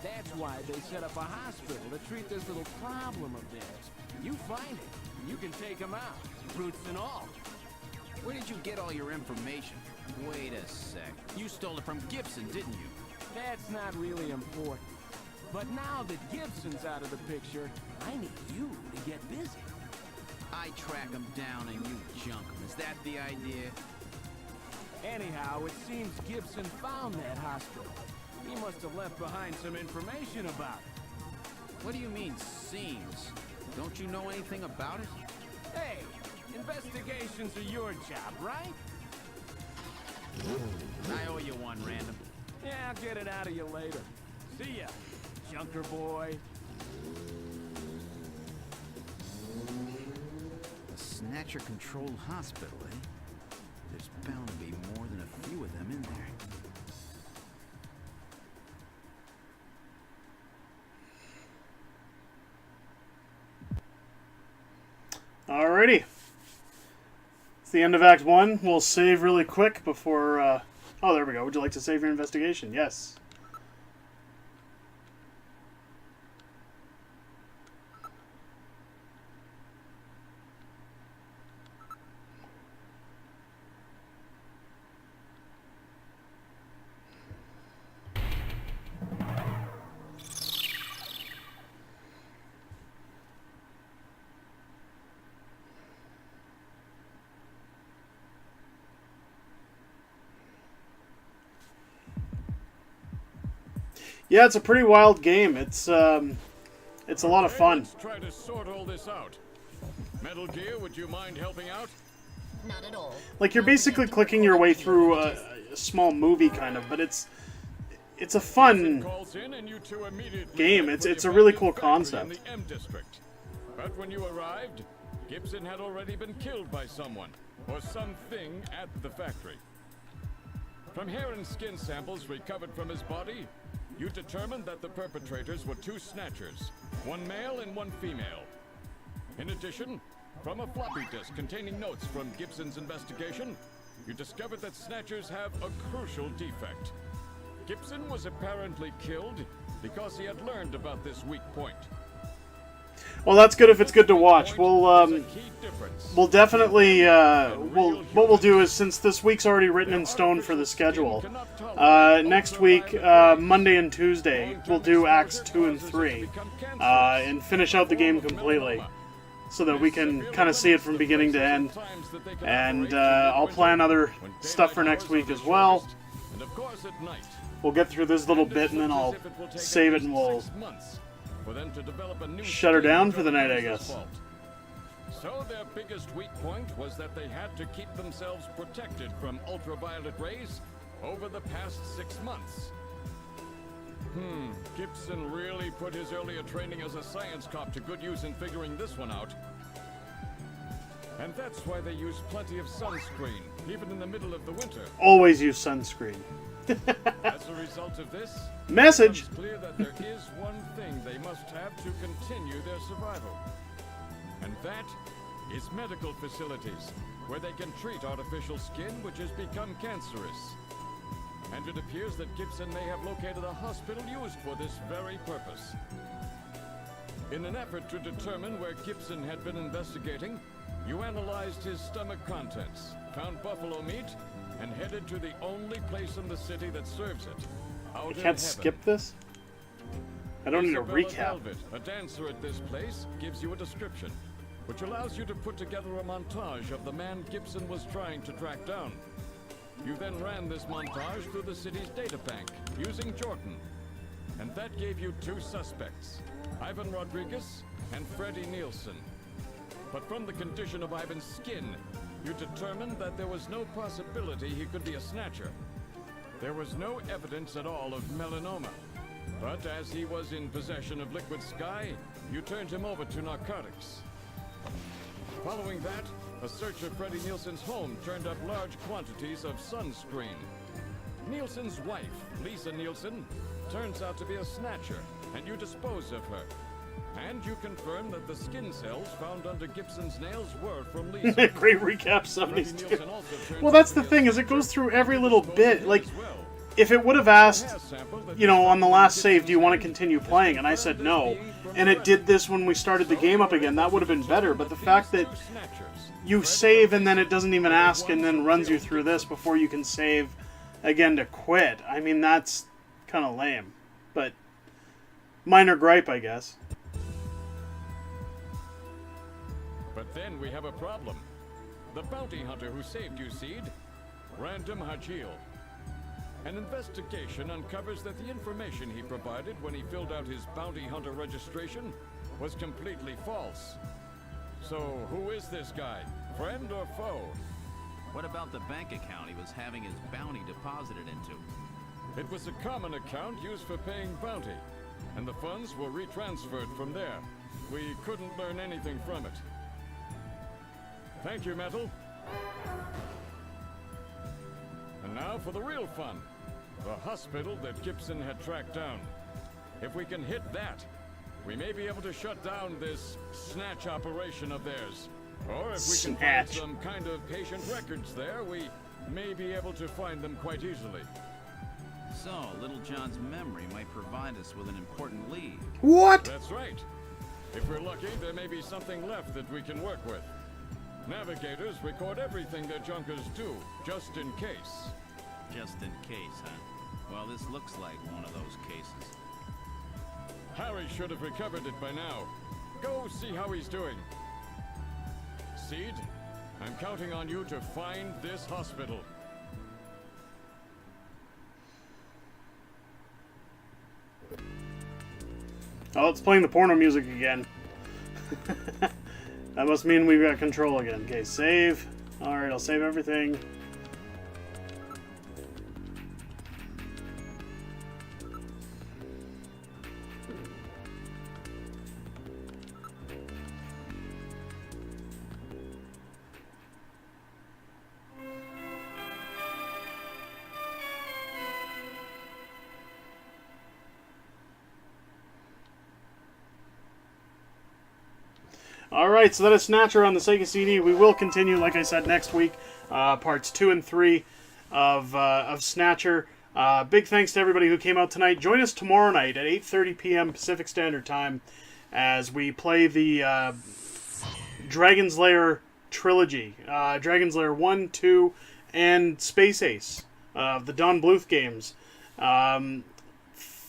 That's why they set up a hospital to treat this little problem of theirs. You find it, you can take them out, roots and all. Where did you get all your information? Wait a sec. You stole it from Gibson, didn't you? That's not really important. But now that Gibson's out of the picture, I need you to get busy. I track him down and you junk him. Is that the idea? Anyhow, it seems Gibson found that hospital. He must have left behind some information about it. What do you mean, seems? Don't you know anything about it? Hey, investigations are your job, right? I owe you one, Random. Yeah, I'll get it out of you later. See ya, Junker Boy. A Snatcher-controlled hospital, eh? There's bound to be more than a few of them in there. Alrighty. It's the end of Act 1. We'll save really quick before... Oh, there we go. Would you like to save your investigation? Yes. Yeah, it's a pretty wild game. It's a lot of fun. Let's try to sort all this out. Metal Gear, would you mind helping out? Not at all. Like, you're basically clicking your way through a small movie, kind of, but it's a fun game. It's a really cool concept. But when you arrived, Gibson had already been killed by someone or something at the factory. From hair and skin samples recovered from his body, you determined that the perpetrators were two Snatchers, one male and one female. In addition, from a floppy disk containing notes from Gibson's investigation, you discovered that Snatchers have a crucial defect. Gibson was apparently killed because he had learned about this weak point. Well, that's good if it's good to watch. We'll definitely, what we'll do is, since this week's already written in stone for the schedule, next week, Monday and Tuesday, we'll do Acts 2 and 3, and finish out the game completely, so that we can kind of see it from beginning to end. And I'll plan other stuff for next week as well. We'll get through this little bit, and then I'll save it, and we'll shut her down for the night, I guess. So their biggest weak point was that they had to keep themselves protected from ultraviolet rays over the past 6 months. Gibson really put his earlier training as a science cop to good use in figuring this one out. And that's why they use plenty of sunscreen, even in the middle of the winter. Always use sunscreen. As a result of this, message. It's clear that there is one thing they must have to continue their survival. And that is medical facilities, where they can treat artificial skin which has become cancerous. And it appears that Gibson may have located a hospital used for this very purpose. In an effort to determine where Gibson had been investigating, you analyzed his stomach contents, found buffalo meat, and headed to the only place in the city that serves it. I can't skip this? I don't need a recap. Velvet, a dancer at this place, gives you a description, which allows you to put together a montage of the man Gibson was trying to track down. You then ran this montage through the city's data bank, using Jordan. And that gave you two suspects, Ivan Rodriguez and Freddie Nielsen. But from the condition of Ivan's skin, you determined that there was no possibility he could be a Snatcher. There was no evidence at all of melanoma. But as he was in possession of liquid sky, you turned him over to narcotics. Following that, a search of Freddie Nielsen's home turned up large quantities of sunscreen. Nielsen's wife, Lisa Nielsen, turns out to be a Snatcher, and you dispose of her. And you confirm that the skin cells found under Gibson's nails were from Lisa. Great recap, 72. Well, that's the thing, is it goes through every little bit. Like, if it would have asked, you know, on the last save, do you want to continue playing? And I said no. And it did this when we started the game up again. That would have been better. But the fact that you save and then it doesn't even ask and then runs you through this before you can save again to quit, I mean, that's kind of lame. But minor gripe, I guess. But then we have a problem. The bounty hunter who saved you, Seed, Random Hajil. An investigation uncovers that the information he provided when he filled out his bounty hunter registration was completely false. So, who is this guy? Friend or foe? What about the bank account he was having his bounty deposited into? It was a common account used for paying bounty, and the funds were retransferred from there. We couldn't learn anything from it. Thank you, Metal. And now for the real fun. The hospital that Gibson had tracked down. If we can hit that, we may be able to shut down this snatch operation of theirs. Or if we can find some kind of patient records there, we may be able to find them quite easily. So, Little John's memory might provide us with an important lead. What? That's right. If we're lucky, there may be something left that we can work with. Navigators record everything their junkers do, just in case. Just in case, huh? Well, this looks like one of those cases. Harry should have recovered it by now. Go see how he's doing. Seed, I'm counting on you to find this hospital. Oh, it's playing the porno music again. That must mean we've got control again. Okay, save. Alright, I'll save everything. Alright, so that is Snatcher on the Sega CD. We will continue, like I said, next week. Parts 2 and 3 of Snatcher. Big thanks to everybody who came out tonight. Join us tomorrow night at 8:30 p.m. Pacific Standard Time as we play the Dragon's Lair trilogy. Dragon's Lair 1, 2, and Space Ace of the Don Bluth games.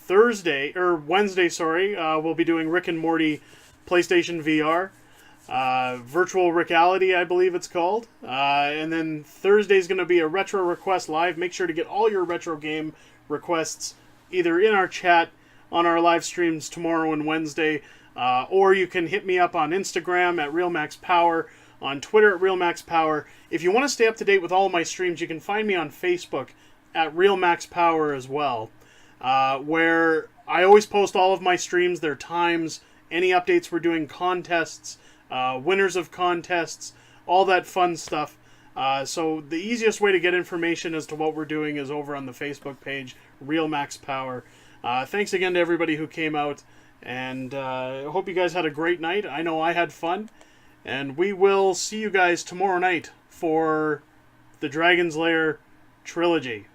Wednesday, we'll be doing Rick and Morty PlayStation VR. Virtual Reality, I believe it's called. And then Thursday's going to be a Retro Request Live. Make sure to get all your retro game requests either in our chat on our live streams tomorrow and Wednesday, or you can hit me up on Instagram at RealMaxPower, on Twitter at RealMaxPower. If you want to stay up to date with all of my streams, you can find me on Facebook at RealMaxPower as well, where I always post all of my streams, their times, any updates we're doing, contests, winners of contests, all that fun stuff. So the easiest way to get information as to what we're doing is over on the Facebook page, Real Max Power. Thanks again to everybody who came out, and I hope you guys had a great night. I know I had fun, and we will see you guys tomorrow night for the Dragon's Lair trilogy.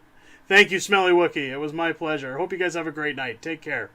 Thank you, Smelly Wookie. It was my pleasure. Hope you guys have a great night. Take care.